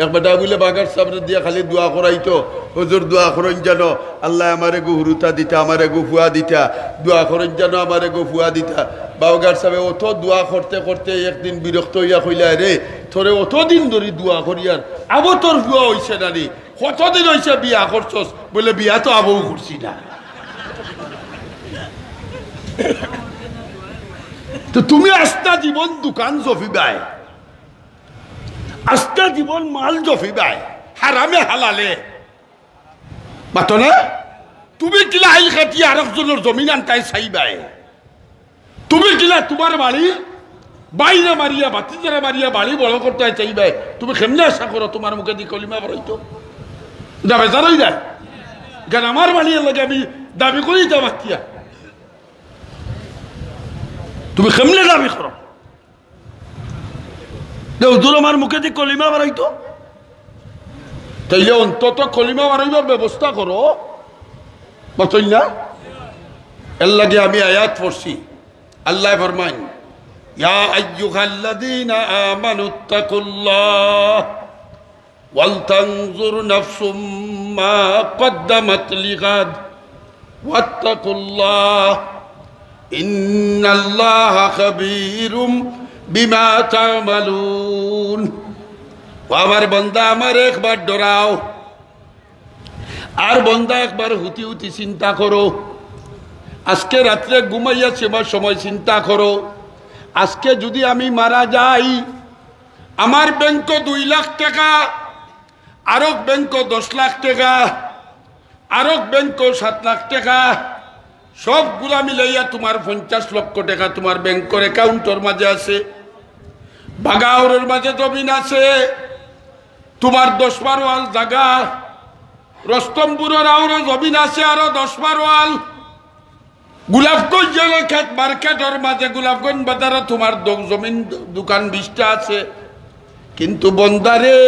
এক বেটা বলে বাগার সাহেব দিয়া খালি দোয়া করাইতো হুজুর দোয়া করেন যেন আল্লাহ আমারে গো হুরুতা দিতা আমারে গো ফুয়া দিতা দোয়া করেন যেন আমারে গো ফুয়া দিতা বাগার সাহেব অত দোয়া করতে করতে একদিন বিরক্ত হইয়া কইলা রে তোরে অতদিন ধরে দোয়া করিয়ার আবো তোর ফুয়া হইছে না রে কতদিন হইছে বিয়া করছস বলে বিয়া তো আবও করছি না তো তুমি আস্তা জীবন দোকান জফিবাই আস্তা জীবন মাল জফিবাই হারামে হালালে মাতো না তুমি কিলা আইল খাটিয়ে আরেকজনের জমিন আনতাই চাইবাই তুমি কিলা তোমার বাড়ি বাইরে মারিয়া বাতিজারা মারিয়া বাড়ি বড় করতে চাইবাই তুমি কেমনে আশা করো তোমার মুখে দি কলিমা বড়াইতো যাবে জানাই যায় কেন আমার বাড়ির লাগে আমি দাবি করি যা বাচ্চিয়া তুমি কেমনে দাবি করো হুজুর আমার মুখে দিয়ে কলিমা বাড়াইতো তাইলে অন্তত কলিমা বাড়াইবার ব্যবস্থা করো বতই না এর লাগে আমি আয়াত পড়ছি আল্লাহ ফরমান ইয়া আইয়ুহাল্লাযীনা আমানুত্তাকুল্লাহ ওয়ালতানজুর নাফসুম মা কদ্দামাত লিগাদ ওয়াত্তাকুল্লাহ ইন্নাল্লাহা খাবীরুম বিমা তা'মালুন আমার বান্দা আমার একবার ডরাও আর বান্দা একবার হুতি হুতি চিন্তা করো আজকে রাত্রে ঘুমাইয়া সেবার সময় চিন্তা করো আজকে যদি আমি মারা যাই আমার ব্যাংক 2 লাখ টাকা আরক ব্যাংক 10 লাখ টাকা আরক ব্যাংক 7 লাখ টাকা সবগুলা মিলাইয়া তোমার 50 লক্ষ টাকা তোমার ব্যাংকের অ্যাকাউন্টের মাঝে আছে বাগাউরের মাঝে জমিন আছে তোমার 10-12 ওয়াল জায়গা রস্তমপুরের আরো জমিন আছে আরো 10-12 ওয়াল গোলাপগঞ্জ জেলা খেত মার্কেটের মাঝে গোলাপগঞ্জ বাজারে তোমার জমিন দোকান 20টা আছে কিন্তু বন্দারে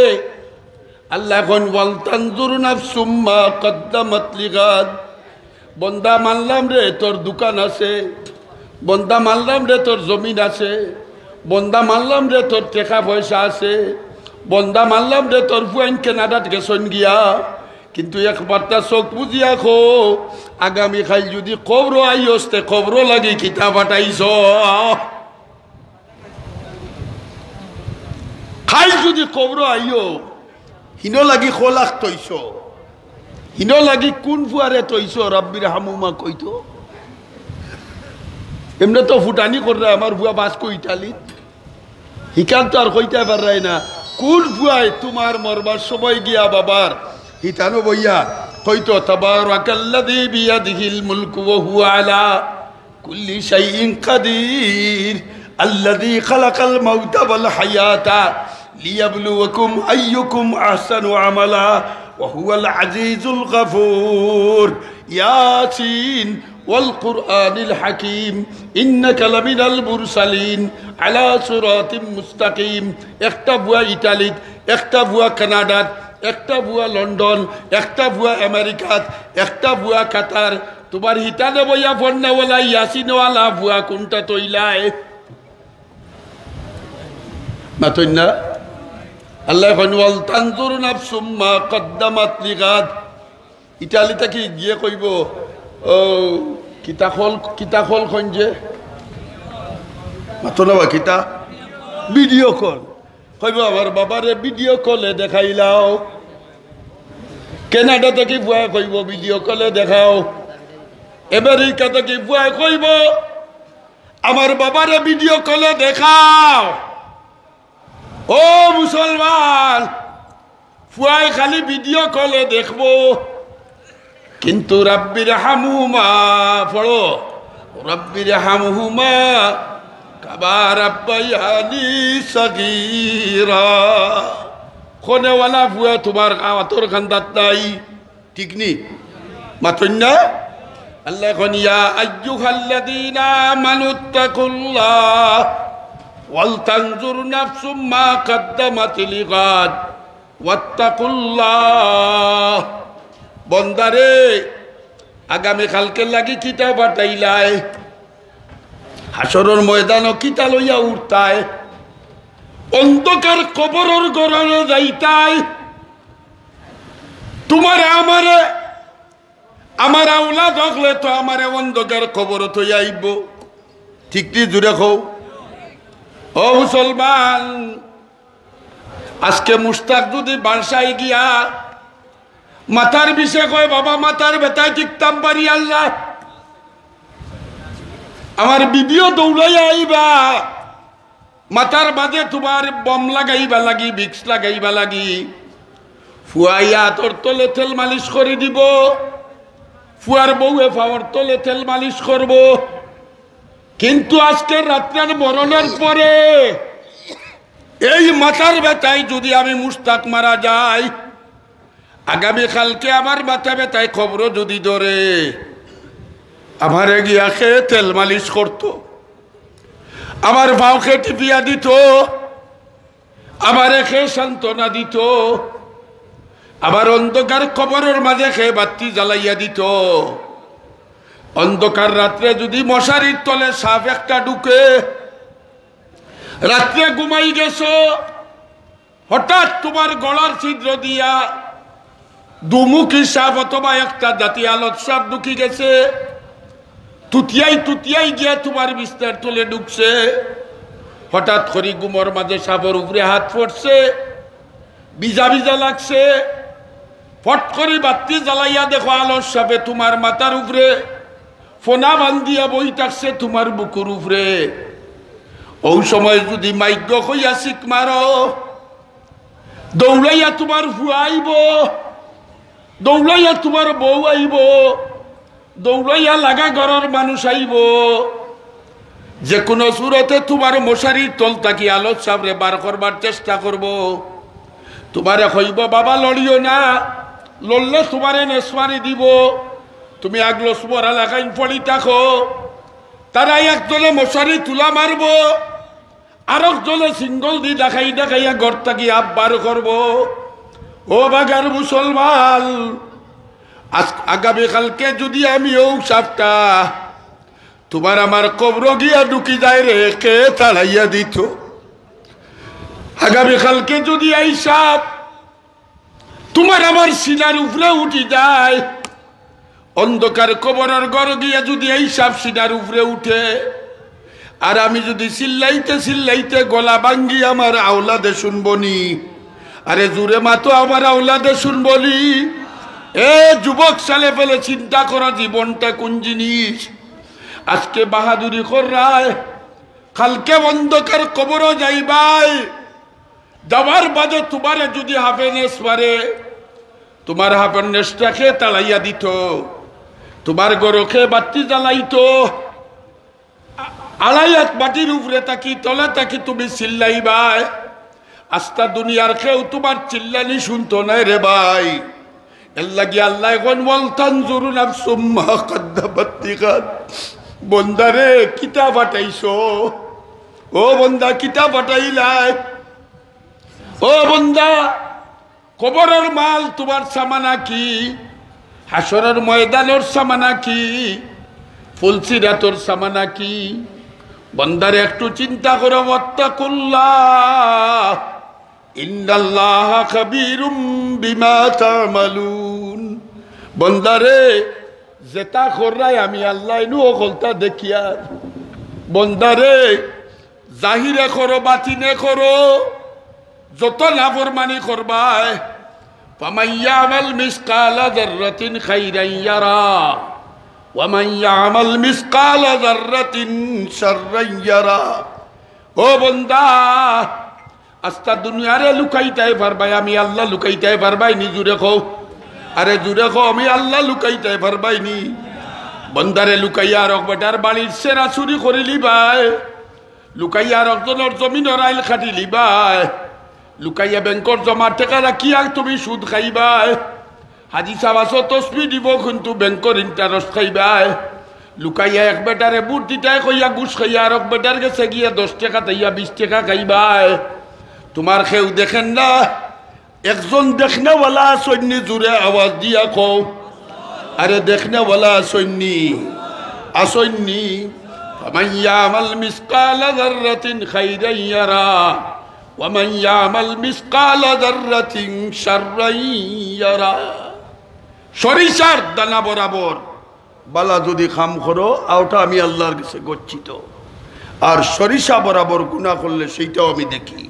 আল্লাহ কোন ওয়ালতানজুর নাফসুম মা কদ্দামাত লিগাদ বন্দা মানলাম রে তোর দোকান আছে বন্দা মানলাম রে তোর জমিন আছে বন্দা মানলাম রে তোর টাকা পয়সা আছে বন্দা মানলাম রে তোর ফুয়াইন কেনাডাত গেছন গিয়া কিন্তু একবারটা চোখ বুঝিয়া খো আগামী খাই যদি কবর আইসতে কবর লাগি কিতা পাঠাইছ খাই যদি কবর আইও হিনো লাগি খোলাখ তৈছ হিনো লাগি কোন ফুয়ারে তৈছ রব্বির হামুমা কইতো এমনি তো ফুটানি করে আমার বুয়া বাস কইতালিত হিকান তো আর কইতে পারাই না কোন ফুয়াই তোমার মরবার সময় গিয়া বাবার হিতানো বইয়া কইতো তাবারাকাল্লাযী বিয়াদিহিল মুলকু ওয়া হুয়া আলা কুল্লি শাইইন কাদির আল্লাযী খালাকাল মাউতা ওয়াল হায়াতা লিয়াবলুয়াকুম আইয়ুকুম আহসানু আমালা ওয়া হুয়াল আজিজুল গফুর ইয়াসিন والقرآن الحكيم إنك لمن المرسلين على صراط مستقيم اكتبوا إيطاليت اكتبوا كندا اكتبوا لندن اكتبوا أمريكا اكتبوا قطر তোমার হিতানে বইয়া ফন্না ওলা ইয়াসিন ওয়ালা বুয়া কোনটা তৈলায় মাতইনা আল্লাহ ওয়াল তানজুর নাফসুম মা কদ্দামাত লিগাদ। ইটালিতে কি গিয়ে কইব ও কিতাখল খঞ্জে মাতো না কিতা ভিডিও কল কইব আমার বাবারে ভিডিও কলে দেখাইলাও। কানাডা থেকে বুয়া কইব ভিডিও কলে দেখাও। আমেরিকা থেকে বুয়া কইব আমার বাবারে ভিডিও কলে দেখাও। ও মুসলমান, ফুয়াই খালি ভিডিও কলে দেখবো, কিন্তু রাব্বির হামহুমা পড়ো, রাব্বির হামহুমা কামা রাব্বায়ানি সগীরা। খনেওয়ালা ফুয়া তোমার কাওয়াতর খান্দাত নাই, ঠিক নি মাতন না। আল্লাহ কোন ইয়া আইয়ুহাল্লাযীনা আমানুত্তাকুল্লাহ ওয়াল তানজুর নাফসুম মা কদ্দামাত লিগাদ ওয়াত্তাকুল্লাহ। বন্দারে আগামী কালকে লাগি কিতা বাটাইলাই, হাসরের ময়দান কিতা লইয়া উঠতায়, অন্ধকার কবরের গড়ে যাইতাই। তোমারে আমারে আমার আওলাদ হকলে তো আমারে অন্ধকার কবর থই আইব, ঠিক নি জুড়ে খো। ও মুসলমান, আজকে মুস্তাক যদি বাসায় গিয়া মাথার বিষে কয় বাবা মাথার বেতায় টিকতাম পারি আল্লাহ, আমার বিবিও দৌড়াই আইবা, মাথার বাদে তোমার বম লাগাইবা লাগি, ভিক্স লাগাইবা লাগি, ফুয়াইয়া তোর তলে তেল মালিশ করে দিব, ফুয়ার বউয়ে ফাওয়ার তলে তেল মালিশ করব। কিন্তু আজকের রাত্রের মরণের পরে এই মাথার ব্যথায় যদি আমি মুস্তাক মারা যাই, আগামী কালকে আমার মাথা ব্যথায় খবর যদি ধরে, আমারে গিয়া খেয়ে তেল মালিশ করতো, আমার ভাওকে টিপিয়া দিত, আমারে খেয়ে সান্ত্বনা দিত, আবার অন্ধকার কবরের মাঝে খেয়ে বাতি জ্বালাইয়া দিত। অন্ধকার রাত্রে যদি মশারির তলে সাপ একটা ঢুকে, রাত্রে ঘুমাই গেছো, হঠাৎ তোমার গলার ছিদ্র দিয়া দুমুখী সাপ অথবা একটা জাতি আলোর সাপ ঢুকি গেছে, তুতিয়াই গিয়া তোমার বিস্তার তলে ঢুকছে, হঠাৎ করে গুমর মাঝে সাপের উপরে হাত পড়ছে, ভিজা ভিজা লাগছে, ফট করে বাতি জ্বালাইয়া দেখো আলোর সাপে তোমার মাথার উপরে ফোনা বান্ধিয়া বই থাকছে তোমার বুকুর উপরে। ওই সময় যদি মাইগ্য হইয়া শিক মারো, দৌড়াইয়া তোমার ফুয়া আইব, দৌড়াইয়া তোমার বউ আইব, দৌড়াইয়া লাগা ঘরের মানুষ আইব, যে কোনো সুরতে তোমার মশারির তল থাকি আলোর সামনে বার করবার চেষ্টা করব। তোমারে কইব বাবা লড়িও না, লড়লে তোমারে নেশমারি দিব, তুমি আগলো সুমরা লাগাইন পড়ি থাকো। তারা একজনে মশারি তুলা মারব, আরেকজনে সিঙ্গল দি দেখাইয়া ঘর থাকি আপ বার করব। ও বাগার মুসলমান, আগামীকালকে যদি আমি ও সাপটা তোমার আমার কবর গিয়া ঢুকি যায় রে, কে তাড়াইয়া দিত? আগামীকালকে যদি এই সাপ তোমার আমার সিনার উপরে উঠি যায়, অন্ধকার কবরের ঘর গিয়া যদি এই সাপ সিনার উপরে উঠে, আর আমি যদি চিল্লাইতে গলা ভাঙ্গি আমার আওলাদে শুনবনি, আরে জুড়ে মাতো আমার আওলাদে শুনবনি। এ যুবক সালে ফেলে চিন্তা করা জীবনটা কোন জিনিস। আজকে বাহাদুরি করায়, কালকে অন্ধকার কবর যাইবাই, যাবার বাদে তোমারে যদি হাফেনেস মারে, তোমার হাফেনেসটাকে তাড়াইয়া দিত, তোমার গরকে বাতি জ্বালাইতো, আড়াইয়াত বাটির উপরে তাকি তলে তাকি তুমি চিল্লাইবাই, আস্তা দুনিয়ার কেউ তোমার চিল্লানি শুনতো না রে ভাই। এর লাগি আল্লাহ এখন বলতান জরুন সুম্মা কদ্দামাত লিগাদ। বন্দারে কিতা বাটাইছো, ও বন্দা কিতা বাটাইলাই, ও বন্দা কবরের মাল তোমার সামানা কি, হাসরের ময়দানের সামানা কি, ফুলসিরাতর সামানা কি? বন্দারে একটু চিন্তা করো, ওয়াত্তাকুল্লাহ, ইন্নাল্লাহা খাবীরুম বিমা তা'মালুন। বন্দারে যেটা কররাই আমি আল্লাহ ইনু ওকলতা দেখিয়ার। বন্দারে জাহিরে করো বাতিনে করো, যত নাফরমানি করবাই, ফামান ইয়ামাল মিসকালা যাররাতিন খাইরান ইয়ারা ওয়া মান ইয়ামাল মিসকালা যাররাতিন শাররান ইয়ারা। ও বন্দা, আস্তা দুনিয়ারে লুকাইতে পারবাই, আমি আল্লাহ লুকাইতে পারবাই নি? জুড়ে কও, আরে জুড়ে কও, আমি আল্লাহ লুকাইতে পারবাই নি? বন্দারে লুকাইয়া রক বেটার বাড়ির সেরা চুরি করিলি ভাই, লুকাইয়া রকজনের জমিনের আইল খাটিলি ভাই, লুকাইয়া ব্যাংকর জমা টাকা রাখিয়া তুমি সুদ খাইবাই, হাজি সাবাসো তসবি দিব কিন্তু ব্যাংকর ইন্টারেস্ট খাইবাই, লুকাইয়া এক বেটারে বুট দিতাই কইয়া ঘুষ খাইয়া রক বেটার গেছে গিয়া 10 টাকা তাইয়া 20 টাকা খাইবাই। তোমার কেউ দেখেন না? একজন দেখনেওয়ালা সৈন্যে জুড়ে আওয়াজ দিয়া কও, আরে দেখনেওয়ালা সৈন্যি আসৈন্যি। ফামান ইয়ামাল মিসকালা যাররাতিন খাইরান ইয়ারা ওয়া মান ইয়ামাল মিসকালা যাররাতিন শাররান ইয়ারা। সরিষার দানা বরাবর বালা যদি খাম করো, আওটা আমি আল্লাহর কাছে গচ্ছিত, আর সরিষা বরাবর গুনাহ করলে সেইটাও আমি দেখি।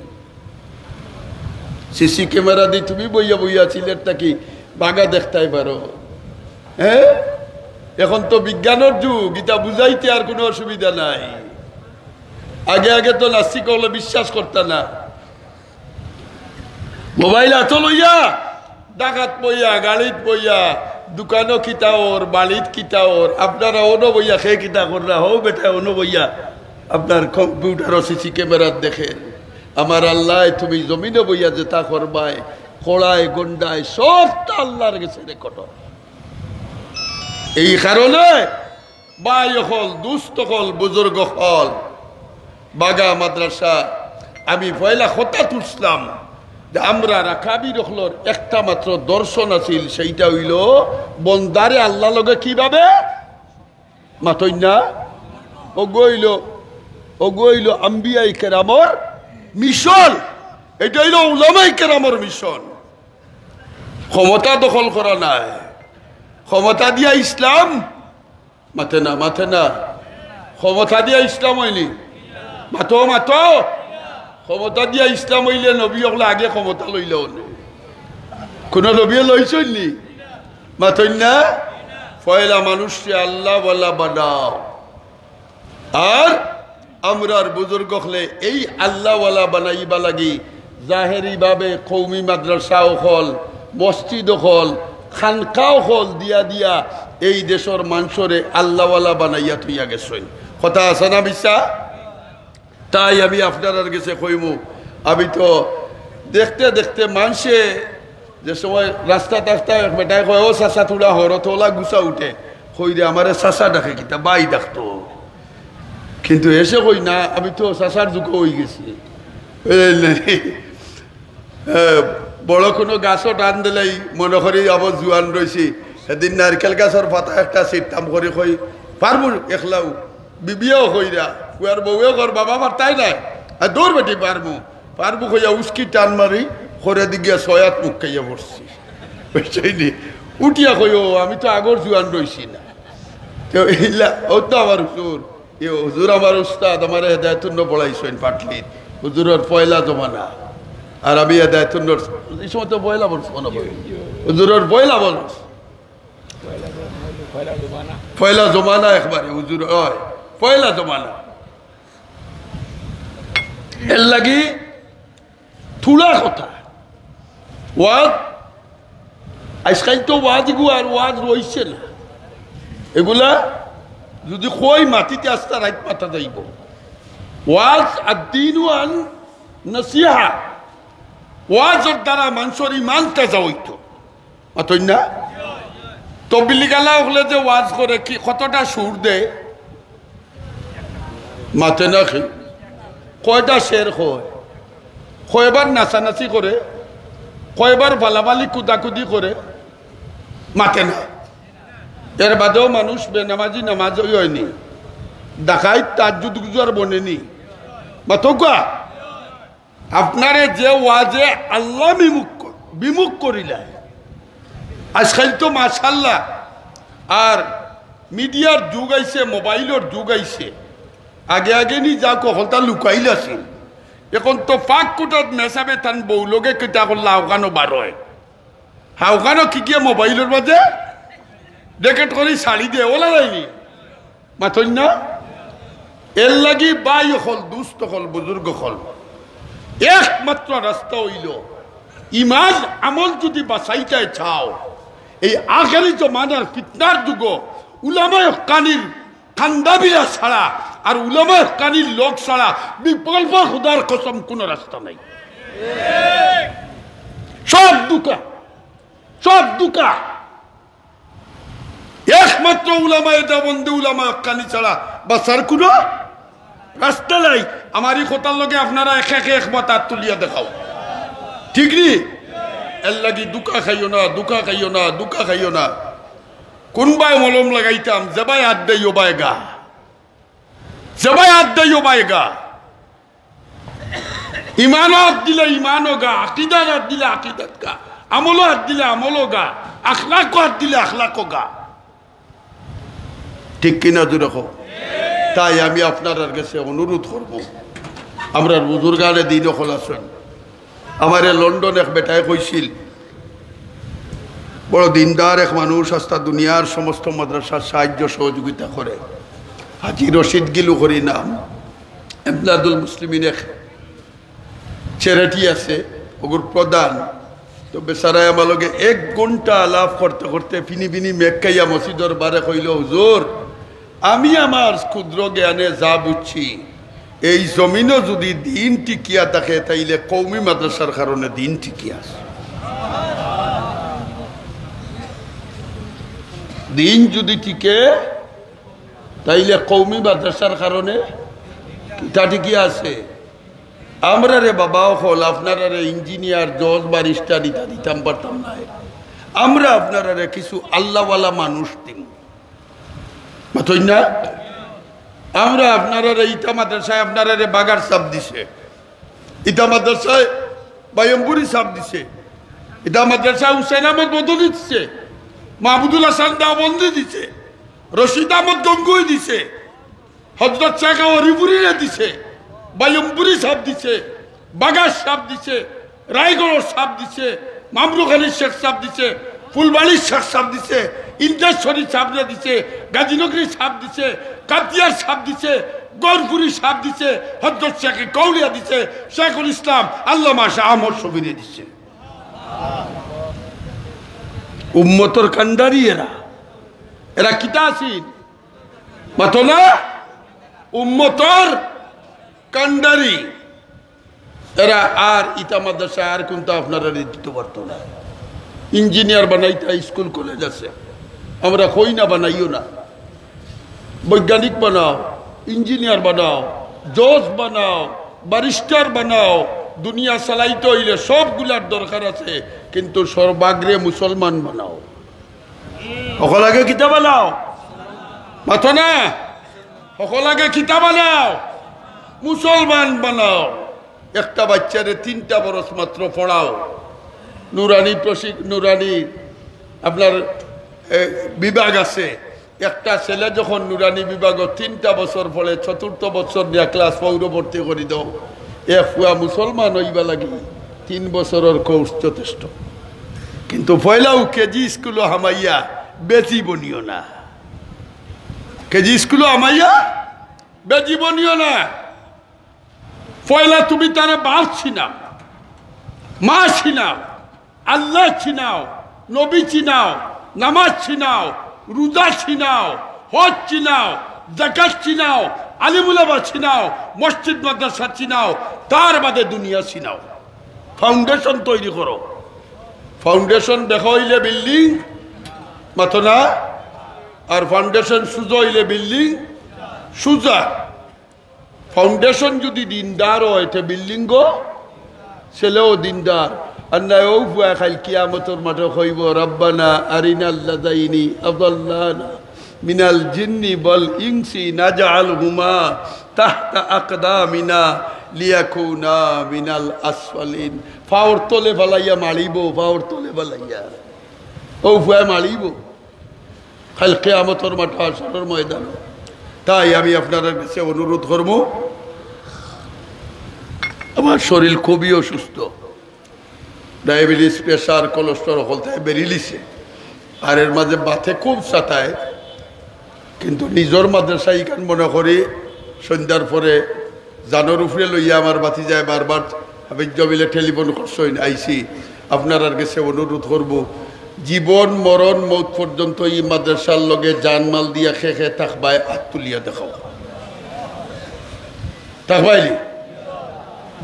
সিসি ক্যামেরা দিয়ে তুমি বইয়া বইয়া সিলেটটা কি বাগা দেখতেই পারো? হ্যাঁ, এখন তো বিজ্ঞানের যুগ, এটা বুঝাইতে আর কোনো অসুবিধা নাই। আগে আগে তো নাস্তিক হলে বিশ্বাস করতে না। মোবাইল হাতে লইয়া ডাকাত বইয়া, গাড়িত বইয়া, দোকানও কিতা ওর, বাড়িত কিতা ওর, আপনারা অনো বইয়া খেয়ে কিতা কররা হো বেটা অনো বইয়া আপনার কম্পিউটার সিসি ক্যামেরাত দেখেন। আমার আল্লাহ তুমি জমিনে বইয়া যেটা করবাই, খোড়ায় গন্ডায় সবটা আল্লাহর কাছে রেকর্ড। এই কারণে ভাই হল, দুস্থ হল, বুজুর্গ হল, বাগা মাদ্রাসা আমি পয়লা কথা তুলছিলাম যে আমরা রাখাবির হলর একটা মাত্র দর্শন আছিল, সেইটা হইল বন্দারে আল্লাহ লগে কিভাবে মাতই না। ওগইল আম্বিয়াই কেরামর মিশন, এটা হইল উলামাই কেরামর মিশন। ক্ষমতা দখল করা নাই, ক্ষমতা দিয়া ইসলাম মাথে না, মাথে না। ক্ষমতা দিয়া ইসলাম হয়নি, মাতো মাতো। ক্ষমতা দিয়া ইসলাম হইলে নবী হলে আগে ক্ষমতা লইল, কোন নবী লইছনি মাথই না। পয়লা মানুষকে আল্লাহ বলা বানাও, আর আমরার বুজুর্গ হলে এই আল্লাহওয়ালা বানাইবা লাগি জাহেরি ভাবে কৌমি মাদ্রাসাও হল, মসজিদ হল, খানকাও হল দিয়া দিয়া এই দেশের মানুষরে আল্লাহওয়ালা বানাইয়া থইয়া গেছেন। কথা আছে না বিশ্বাস? তাই আমি আপনার কাছে কইমু, আমি তো দেখতে দেখতে মানুষে যে সময় রাস্তা টাস্তা বেটায় কয় ও চাষা তুলা হরতলা গুছা উঠে, কই দে আমারে চাষা ডাকে কিতা বাই ডাকতো, কিন্তু এসে কই না আমি তো চাষার যুগ হয়ে গেছি। বড় কোনো গাছও টান দিলেই মনে করি আবার জোয়ান রয়েছি। সেদিন নারকেল গাছের পাতা একটা ছিটতাম করে কই পারবো একলাও, বিবিয়াও কইরা কুয়ার বউও কর বাবা আমার তাই নাই, আর দৌড় বেটি পারবো পারবো কইয়া উস্কি টান মারি করে দিগিয়া ছয়াত মুখ খাইয়া পড়ছি। বুঝছনি? উঠিয়া কই ও আমি তো আগর জোয়ান রয়েছি না। তো এইলা ও তো আমার হুজুর, এ হুজুর আমার উস্তাদ, আমার হেদায়তুন্ন পড়াইছেন পাটলির, হুজুরের পয়লা জমানা, আর আমি হেদায়তুন্ন এই সময় তো পয়লা বলছি, মনে পড়ে হুজুরের পয়লা বলছ, পয়লা জমানা একবারে হুজুর হয় পয়লা জমানা। এর লাগি থুলা কথা ওয়াজ, আজকাল তো ওয়াজ আর ওয়াজ রয়েছে না, এগুলা যদি কই মাটিতে আস্তা রাইত মাথা যাইব। ওয়াজ আর দিন ওয়ান নসিহা, ওয়াজের দ্বারা মানুষের ইমান তাজা হইত, মাতই না? তবলিগ আলা হলে যে ওয়াজ করে কি কতটা সুর দেয় মাতে না, কয়টা শের হয়, কয়বার নাচানাচি করে, কয়বার বালাবালি কুদাকুদি করে, মাতে না। এর বাদেও মানুষ বেনামাজি নামাজই হয়নি, ডাকাই তাজ্জুদ গুজার বনেনি, মাতকা আপনারে যে ওয়াজে আল্লাহ বিমুখ করিলা আজকাল তো মাশাআল্লাহ আর মিডিয়ার যুগ আইছে, মোবাইলের যুগ আইছে। আগে আগে নি যা কহলতা লুকাইল আছিল, এখন তো পাক কুটত মেসাবে তান বউলগে কিতা করলা হাওকানো বার হয়। হাওকানো কি গিয়ে মোবাইলের মাঝে ডেকেট করি শাড়ি দিয়ে ওলা যায়নি মাথন না। এর লাগি বাই হল দুস্থ হল বুজুর্গ হল একমাত্র রাস্তা হইল ইমান আমল যদি বাঁচাইতে চাও এই আখেরি জমানার ফিতনার যুগ উলামায়ে হক্কানির কান্দাবিরা ছাড়া আর উলামায়ে হক্কানির লোক ছাড়া বিকল্প খুদার কসম কোন রাস্তা নাই। সব দুকা, সব দুকা। একমাত্র উলামায়ে দেওবন্দি উলামায়ে হক্কানি ছাড়া বাঁচার কোনো রাস্তা নাই। আমারই কথার লগে আপনারা একে একে একমত হাত তুলিয়া দেখাও, ঠিক নি? এর লাগি দুকা খাইও না, দুকা খাইও না, দুকা খাইও না। কোনবাই মলম লাগাইতাম জবাই হাত দেই ওবাই গা, জবাই হাত দেই ওবাই গা। ইমানও হাত দিলে ইমানও গা, আকিদার হাত দিলে আকিদাত গা, আমলও হাত দিলে আমলও গা, আখলাকও হাত দিলে আখলাকও গা। ঠিক কিনা দূরে হোক। তাই আমি আপনার কাছে অনুরোধ করব, আমরা বুজুর্গানে দিন হল আসেন। আমার লন্ডন এক বেটায় কইছিল, বড় দিনদার এক মানুষ, আস্তা দুনিয়ার সমস্ত মাদ্রাসার সাহায্য সহযোগিতা করে। হাজি রশিদ গিলু করি নাম, এমদাদুল মুসলিমিন এক চ্যারিটি আছে ওগুর প্রধান। তো বেচারায় আমার লগে 1 ঘন্টা আলাপ করতে করতে ফিনি ফিনি মেঘকাইয়া মসজিদর বারে কইল, হুজুর আমি আমার ক্ষুদ্র জ্ঞানে যা বুঝছি এই জমিনও যদি দিন টিকিয়া থাকে তাইলে কৌমি মাদ্রাসার কারণে দিন টিকিয়া আছে। দিন যদি টিকে তাইলে কৌমি মাদ্রাসার কারণে কিটা টিকিয়া আছে। আমরা রে বাবাও হল আপনারা রে ইঞ্জিনিয়ার জজ বারিস্টার ইটা দিতাম পারতাম না। আমরা আপনারা রে কিছু আল্লাহওয়ালা মানুষ দিন মাথই না। আমরা আপনারা ইটা মাদ্রাসায় আপনারা রে বাগার সাপ দিছে, ইটা মাদ্রাসায় বায়ম্বুরি সাপ দিছে, ইটা মাদ্রাসায় হুসেন আহমদ বদলি দিছে, মাহমুদুল হাসান দাবন্দি দিছে, রশিদ আহমদ গঙ্গুই দিছে, হজরত শাহ হরিপুরিরে দিছে, বায়ম্বুরি সাপ দিছে, বাগার সাপ দিছে, রায়গড়ের সাপ দিছে, মামরুখালীর শেখ সাপ দিছে, ফুলবাড়ির শেখ সাপ দিছে, ইন্দাশ্বরী সাপ দিছে, গাজীনগরী সাপ দিছে, কাতিয়ার সাপ দিছে, গৌরপুরি সাপ দিছে, হযরত শেখ কৌলিয়া দিছে, শেখুল ইসলাম আল্লামা শাহ আহমদ শবীরে দিছে। উম্মতর কান্ডারি এরা, এরা কিতা আছেন মাতো না? উম্মতর কান্ডারি এরা। আর ইটা মাদ্রাসা আর কোনটা আপনারা দিতে পারতো না। ইঞ্জিনিয়ার বানাইতে স্কুল কলেজ আছে, আমরা কই না বানাইও না। বৈজ্ঞানিক বানাও, ইঞ্জিনিয়ার বানাও, জজ বানাও, ব্যারিস্টার বানাও। দুনিয়া চালাইতে হইলে সবগুলার দরকার আছে, কিন্তু সর্বাগ্রে মুসলমান বানাও। সকল আগে কিতা বানাও মাথো না, সকল আগে কিতা বানাও, মুসলমান বানাও। একটা বাচ্চারে 3টা বরস মাত্র পড়াও। নুরানি নুরানি আপনার বিভাগ আছে। একটা ছেলে যখন নুরানি বিভাগ 3টা বছর পড়ে, 4র্থ বছর নিয়ে ক্লাস 4 ভর্তি করে দাও। ফুয়া মুসলমান হইবা লাগি 3 বছরের কোর্স যথেষ্ট। কিন্তু পয়লাও কেজি স্কুলও হামাইয়া বেজি বনিও না, কেজি স্কুলও হামাইয়া বেজি বনিও না। পয়লা তুমি তারা বাস ছিনাও, মা ছিনাও, আল্লাহ ছিনাও, নবী চিনাও, নামাজ ছিনাও, রোজা ছিনাও, হজ চিনাও, যাকাত চিনাও, আলিমুলামা চিনাও, মসজিদ মাদ্রাসা চিনাও, তার বাদে দুনিয়া চিনাও। ফাউন্ডেশন তৈরি করো। ফাউন্ডেশন দেখা হইলে বিল্ডিং মাথো না, আর ফাউন্ডেশন সুজা হইলে বিল্ডিং সুজা। ফাউন্ডেশন যদি দিনদার হয় তে বিল্ডিং গো ছেলেও দিনদার। আর না ও ফুয়া খাইল কিয়ামতের মাঠে কইব, রব্বানা আরিনাল্লাযাইনি আযাল্লানা মিনাল জিন্নি ওয়াল ইনসি নাজআলহুমা তাহতা আকদামিনা লিয়াকুনা মিনাল আসফালিন। ফাওর তলে ফেলাইয়া মারিব, ফাওর তলে ফেলাইয়া ও ভুয়া মারিব কাল কিয়ামতের মাঠে হাসরের ময়দান। তাই আমি আপনাদের কাছে অনুরোধ করব, আমার শরীর খুবই অসুস্থ, ডায়াবেটিস, প্রেশার, কোলেস্ট্রল হলতায় বেরিয়ে লিছে, আর এর মাঝে বাথে খুব সাতায়। কিন্তু নিজের মাদ্রাসা ইখান মনে করি সন্ধ্যার পরে জানোর উপরে লইয়া আমার বাতি যায় বারবার হাবিজ জমিলে টেলিফোন করছেন, আইসি আপনার কাছে অনুরোধ করব, জীবন মরণ মৌত পর্যন্ত এই মাদ্রাসার লগে জানমাল দিয়া খেয়ে থাকবায় হাত তুলিয়া দেখাও। থাকবাইলি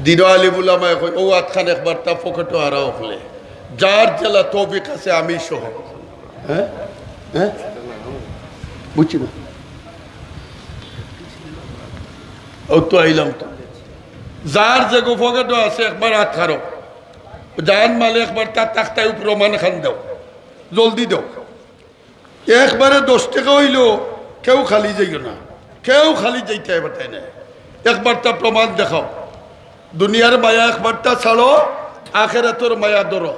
দিন আলী বুলামায় ও আতখান একবার তা পকেটও হারা হলে যার জেলা তৌফিক আছে আমি সহ। হ্যাঁ হ্যাঁ বুঝছি না, ও তো আইলাম তো, যার যে পকেটও আছে একবার হাত খারো, জান মালে একবার তার তাক্তায় প্রমাণ খান দাও, জলদি দাও। একবারে 10 টাকা হইল কেউ খালি যাইও না, কেউ খালি যাইতে পারতাই না, একবার তা প্রমাণ দেখাও। দুনিয়ার মায়া একবারটা ছাড়ো, আখেরাতের মায়া ধরো।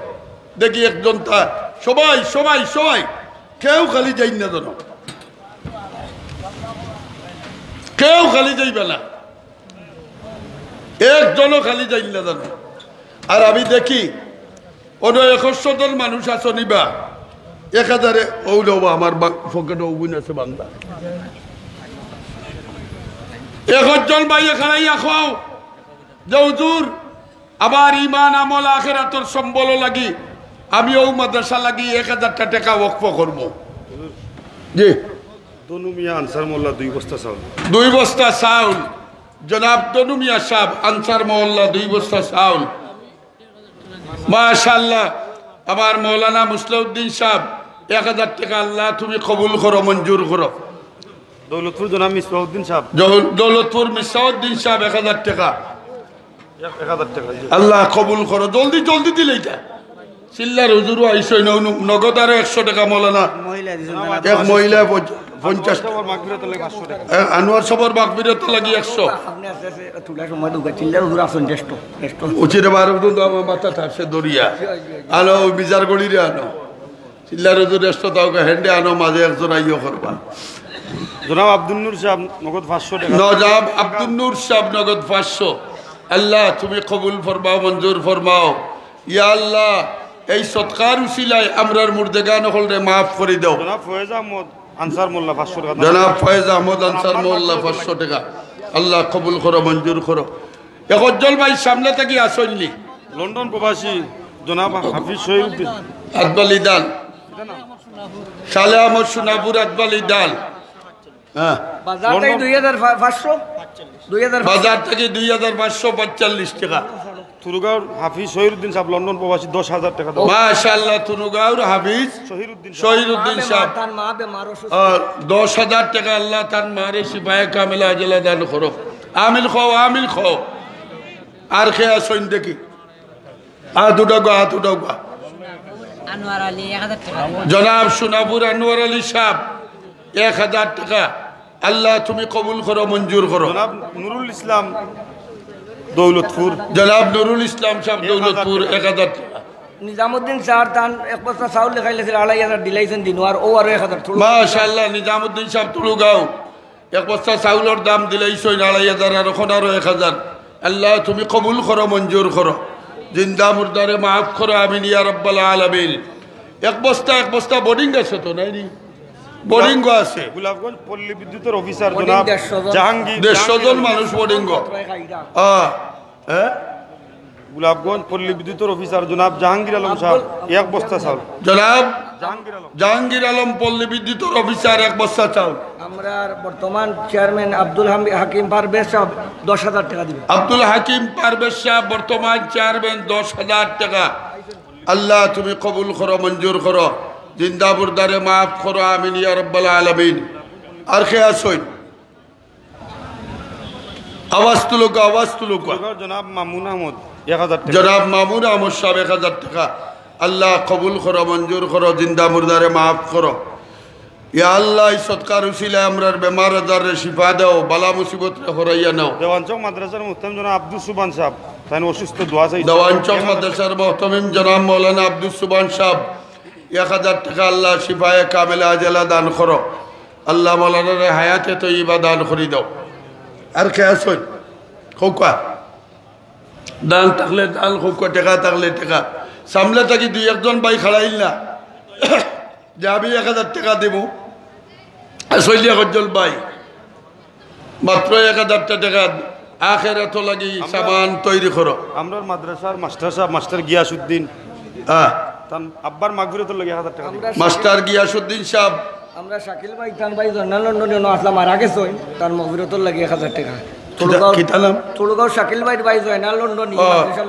দেখি একজন তা সবাই সবাই সবাই কেউ খালি যাই না, ধরো কেউ খালি যাইবে না, একজনও খালি যাই না জানো। আর আমি দেখি অন্য 100 জন মানুষ আছো নিবা, 1000 ও আমার পকেটে ওগুন আছে বাংলা 1 জন ভাই খাইয়া খাও যে হুজুর আবার ইমান আমল আখিরাতের সম্বল লাগি আমি ও মাদ্রাসা লাগি 1000 টাকা ওয়াকফ করব। জি দনু মিয়া আনসার মোল্লা 2 বস্তা চাউল, 2 বস্তা চাউল। জনাব দনু মিয়া সাহেব আনসার মহল্লা 2 বস্তা চাউল। মাশাআল্লাহ। আমার মৌলানা মুসলিউদ্দিন সাহেব 1000 টাকা আল্লাহ তুমি কবুল করো, মঞ্জুর করো। দৌলতপুর জনাব মিসবাউদ্দিন সাহেব, দৌলতপুর মিসবাউদ্দিন সাহেব 1000 টাকা 1000 টাকা আল্লাহ কবুল করো। জলদি জলদি দিলে এটা চিল্লার হুজুরও আইসই নগদ আরো 100 টাকা মৌলানা এক মহিলা 50 আনোয়ার সবর বাকবিরত লাগি 100 উচিত আমার মাথা থাকছে দরিয়া আনো বিচার গড়িরে আনো চিল্লার হুজুর 100 তাও হ্যান্ডে আনো, মাঝে একজন আইও করবা। জনাব আব্দুল নূর সাহেব নগদ 500 টাকা। নজাব আব্দুল নূর সাহেব নগদ 500। আল্লাহ তুমি কবুল ফরমাও, মঞ্জুর ফরমাও। ইয়া আল্লাহ এই সৎকার উসিলায় আমরার মুর্দেগান হলরে মাফ করে দাও। জনাব ফয়েজ আহমদ আনসার মোল্লা 500 টাকা। জনাব ফয়েজ আহমদ আনসার মোল্লা 500 টাকা আল্লাহ কবুল করো, মঞ্জুর করো। একজ্জল ভাই সামনে থেকে আসনলি লন্ডন প্রবাসী জনাব হাফিজ শহীদুদ্দিন আদবালি দান, সালে আহমদ সোনাপুর আদবালি দান। হ্যাঁ বাজার থেকে 2545 টাকা। তুরুগাঁওর হাফিজ শহীদুদ্দিন সাহেব লন্ডন প্রবাসী 10,000 টাকা। মাশাআল্লাহ। তুরুগাঁওর হাফিজ শহীদুদ্দিন সাহেব 10,000 টাকা আল্লাহ তার মারে সিপাহে কামেলা আজলা দান করো। আমিল খাও, আমিল খাও। আর খেয়া সৈন দেখি হাত উঠাগা, হাত উঠাগা। আনোয়ার আলী 1000 টাকা। জনাব সোনাপুর আনোয়ার আলী সাহেব 1000 টাকা আল্লাহ তুমি কবুল করো, মঞ্জুর করো। জনাব নুরুল ইসলাম দৌলতপুর, জনাব নুরুল ইসলাম সাহেব দৌলতপুর 1000 টাকা। নিজামুদ্দিন স্যার তান এক বস্তা চাউল লেখাইলেছিল 2500 দিলাইছেন দিনওয়ার ও আর 1000। মাশাআল্লাহ। নিজামুদ্দিন সাহেব তুলুগাঁও 1 বস্তা চাউলের দাম দিলাইছই 2500 আর এখন আরো 1000। আল্লাহ তুমি কবুল করো, মঞ্জুর করো। জিন্দা মুর্দারে মাফ করো, আমিন ইয়া রাব্বাল আলামিন। 1 বস্তা বোর্ডিং আছে তো নাই নি? বোর্ডিং আছে। গোলাপগঞ্জ পল্লী বিদ্যুতের অফিসার জনাব জাহাঙ্গীর 150 জন মানুষ বোর্ডিং। হ্যাঁ গোলাপগঞ্জ পল্লী বিদ্যুতের অফিসার জনাব জাহাঙ্গীর আলম সাহেব 1 বস্তা চাউল। জনাব জাহাঙ্গীর জাহাঙ্গীর আলম আলম পল্লী বিদ্যুতের অফিসার 1 বস্তা চাউল। আমরা বর্তমান চেয়ারম্যান আব্দুল হাকিম পারভেজ সাহেব 10,000 টাকা দিবেন। আব্দুল হাকিম পারভেজ সাহেব বর্তমান চেয়ারম্যান 10,000 টাকা আল্লাহ তুমি কবুল করো, মঞ্জুর করো। জিন্দা মুর্দারে মাফ করো, আমিন ইয়া রাব্বাল আলামিন। আর কে আসইন আওয়াজ তুলুক, আওয়াজ তুলুক। জনাব মামুন আহমদ 1000 টাকা। জনাব মামুন আহমদ সাহেব 1000 টাকা আল্লাহ কবুল করো, মঞ্জুর করো। জিন্দা মুর্দারে মাফ করো। ইয়া আল্লাহ এই সৎকার উসিলায় আমরার বেমার আজারে শিফা দাও, বালা মুসিবত রে হরাইয়া নাও। দেওয়ানচক মাদ্রাসার মুহতামিম জনাব আব্দুল সুবহান সাহেব তাই অসুস্থ দোয়া চাই। দেওয়ানচক মাদ্রাসার মুহতামিম জনাব মৌলানা আব্দুল সুবহান সাহেব 1000 টাকা আল্লাহ শিফায়ে কামেলা আজলা দান করো। আল্লাহ মৌলানার হায়াতে তৈবা দান করি দাও। আর কে আসুন খৌকা দান থাকলে দান, খৌকা টাকা থাকলে টাকা। সামলে থাকি 2-1 ভাই খাড়াইল না যে আমি 1000 টাকা দেব, আসলিয়া গজ্জল ভাই মাত্র 1000 টাকা আখেরাত লাগি সামান তৈরি করো। আমরা মাদ্রাসার মাস্টার সাহেব মাস্টার গিয়াসউদ্দিন তান আব্বার মাগফিরাতুর লাগি 1000 টাকা দিই। মাস্টার গিয়াসউদ্দিন সাহেব আমরা শাকিল ভাই তান ভাই জয়নাল লন্ডনে আসলাম মারা গেছে, তার মাগফিরাতুর লাগি 1000 টাকা। তুলগাঁও শাকিল ভাই ভাই জয়নাল লন্ডন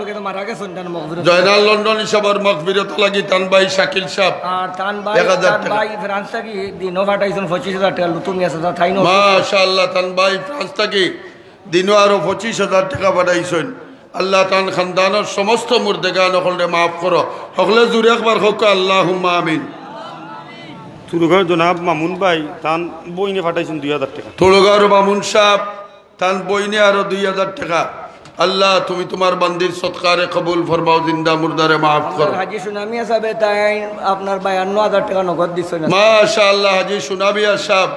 লোকে মারা গেছেন, তার মাগফিরাত জয়নাল লন্ডন হিসাবের মাগফিরাত লাগি তান ভাই শাকিল সাহেব। আর তান ভাই ফ্রান্স থেকে দিনও ফাটাইছেন 25000 টাকা লুতুমি আছে তাই না। মাশাআল্লাহ তান ভাই ফ্রান্স থেকে দিনও আরো 25000 টাকা পাঠাইছেন। আল্লাহ তান খানদানের সমস্ত মুর্দেগান হলরে মাফ করো। হকলে জুড়ে একবার হোক আল্লাহুম্মা আমিন। তুলগাঁও জনাব মামুন ভাই তান বইনে পাঠাইছেন 2000 টাকা। তুলগাঁওর মামুন সাহেব তান বইনে আরো 2000 টাকা। আল্লাহ তুমি তোমার বান্দির সৎকারে কবুল ফরমাও, জিন্দা মুর্দারে মাফ করো। হাজি সুনামিয়া সাহেব তাই আপনার 52000 টাকা নগদ দিছেন। মাশাআল্লাহ হাজি সুনামিয়া সাহেব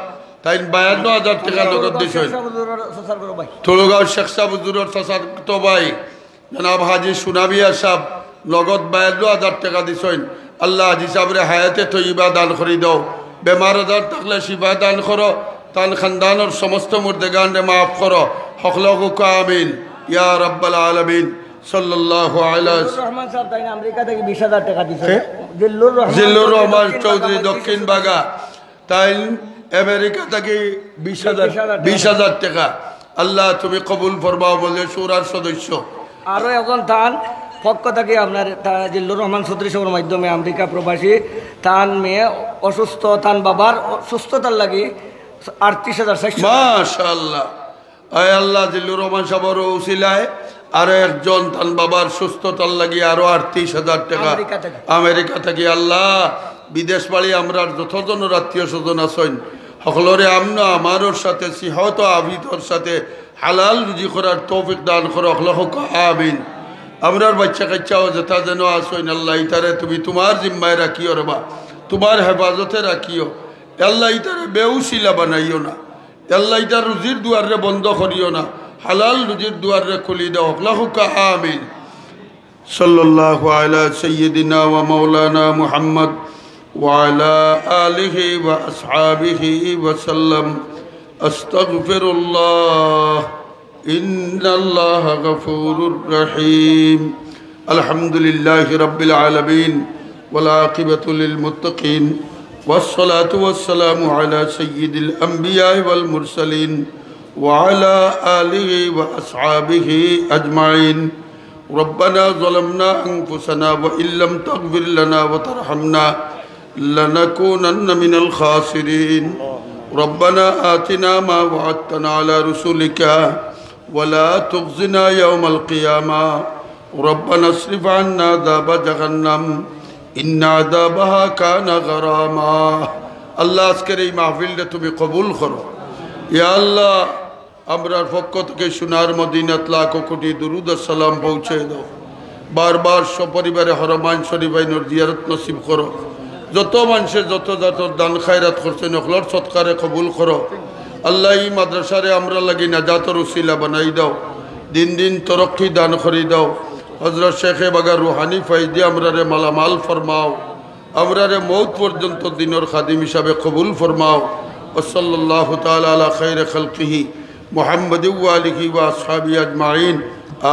তাই 52000 টাকা নগদ দিছেন। তুলগাঁও শেখ সাহেব হুজুরের চাচার তো ভাই জনাব হাজি সুনামিয়া সাহেব নগদ 52000 টাকা দিছেন। আল্লাহ হাজি সাহেবের হায়াতে তৈবা দান করি দাও, বেমার আজার থাকলে শিফা দান করো, তান খানদানের সমস্ত মুর্দেগানরে মাফ করো। হকলকুক আমিন ইয়া রাব্বাল আলামিন। সাল্লাল্লাহু আলাইহি রহমান সাহেব তাই আমেরিকা থেকে 20000 টাকা দিছেন। জিল্লুর রহমান চৌধুরী দক্ষিণ বাগা তাই আমেরিকা থেকে 20000 টাকা। আল্লাহ তুমি কবুল ফরমাও বলে সুরার সদস্য। আরো এখন তান পক্ষ থেকে আপনার জিল্লুর রহমান চৌধুরী সাহেবের মাধ্যমে আমেরিকা প্রবাসী তান মেয়ে অসুস্থ, তান বাবার সুস্থতার লাগি 38400। মাশাআল্লাহ আয় আল্লাহ জিল্লুর রহমান সাহেবের উসিলায় আরো একজন তান বাবার সুস্থতার লাগি আরো 38000 টাকা আমেরিকা থেকে। আল্লাহ বিদেশ বাড়ি আমরা যতজন আত্মীয় স্বজন আছেন সকলরে আমনা আমারোর সাথে সিহত আবিদর সাথে হালাল রুজি করার তৌফিক দান করো। হক আমিন। আমরার বাচ্চা কাচ্চাও যেটা যেন আসেন আল্লাহ ইতারে তুমি তোমার জিম্মায় রাখিও রে বা তোমার হেফাজতে রাখিও। আল্লাহ ইতারে বেউসিলা বানাইও না, আল্লাহ ইতার রুজির দুয়ারে বন্ধ করিও না, হালাল রুজির দুয়ারে খুলি দাও। হক আমিন। সাল্লাল্লাহু আলা সাইয়্যিদিনা ওয়া মাওলানা মুহাম্মদ وعلى آله وأصحابه وسلم أستغفر الله إن الله غفور رحيم. الحمد لله رب العالمين والعاقبة للمتقين والصلاة والسلام على سيد الأنبياء والمرسلين وعلى آله وأصحابه أجمعين. ربنا ظلمنا أنفسنا وإن لم تغفر لنا وترحمنا لنكونن من الخاسرين. ربنا آتنا ما وعدتنا على رسلك ولا تخزنا يوم القيامة. ربنا اصرف عنا عذاب جهنم إن عذابها كان غراما. আল্লাহ আজকের এই মাহফিলটা তুমি কবুল করো ইয়া আল্লাহ। আমরার পক্ষ থেকে সোনার মদিনাত লাখ কোটি দুরুদ আর সালাম পৌঁছে দাও। বারবার সপরিবারে হরমাইন শরীফাইনের জিয়ারত নসিব করো। যত মানুষের যত যত দান খায়রাত করছেন ওগুলোর সৎকারে কবুল করো। আল্লাহ এই মাদ্রাসারে আমরা লাগি নাজাতর উসিলা বানাই দাও, দিন দিন তরক্কি দান করি দাও। হযরত শেখে বাগা রুহানি ফাইদি আমরারে মালামাল ফরমাও, আমরারে মৌত পর্যন্ত দিনের খাদিম হিসাবে কবুল ফরমাও। ওয়াসাল্লাল্লাহু তাআলা আলা খায়রি খালকিহি মুহাম্মাদি ওয়া আলিহি ওয়া আসহাবিহি আজমাইন।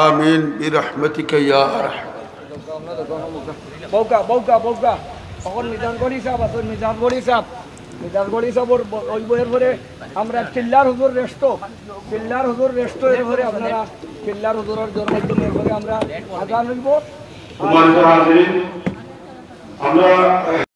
আমিন বিরহমাতিকা ইয়া আরহাম। বউকা তখন মিজানগড়ি সাহেব আসুন। মিজানগড়ি সাহেবর ওই বইয়ের পরে আমরা চিল্লার হুজুর রেস্ট এর পরে আপনারা চিল্লার হুজুরের জন্মের পরে আমরা আজান হইব।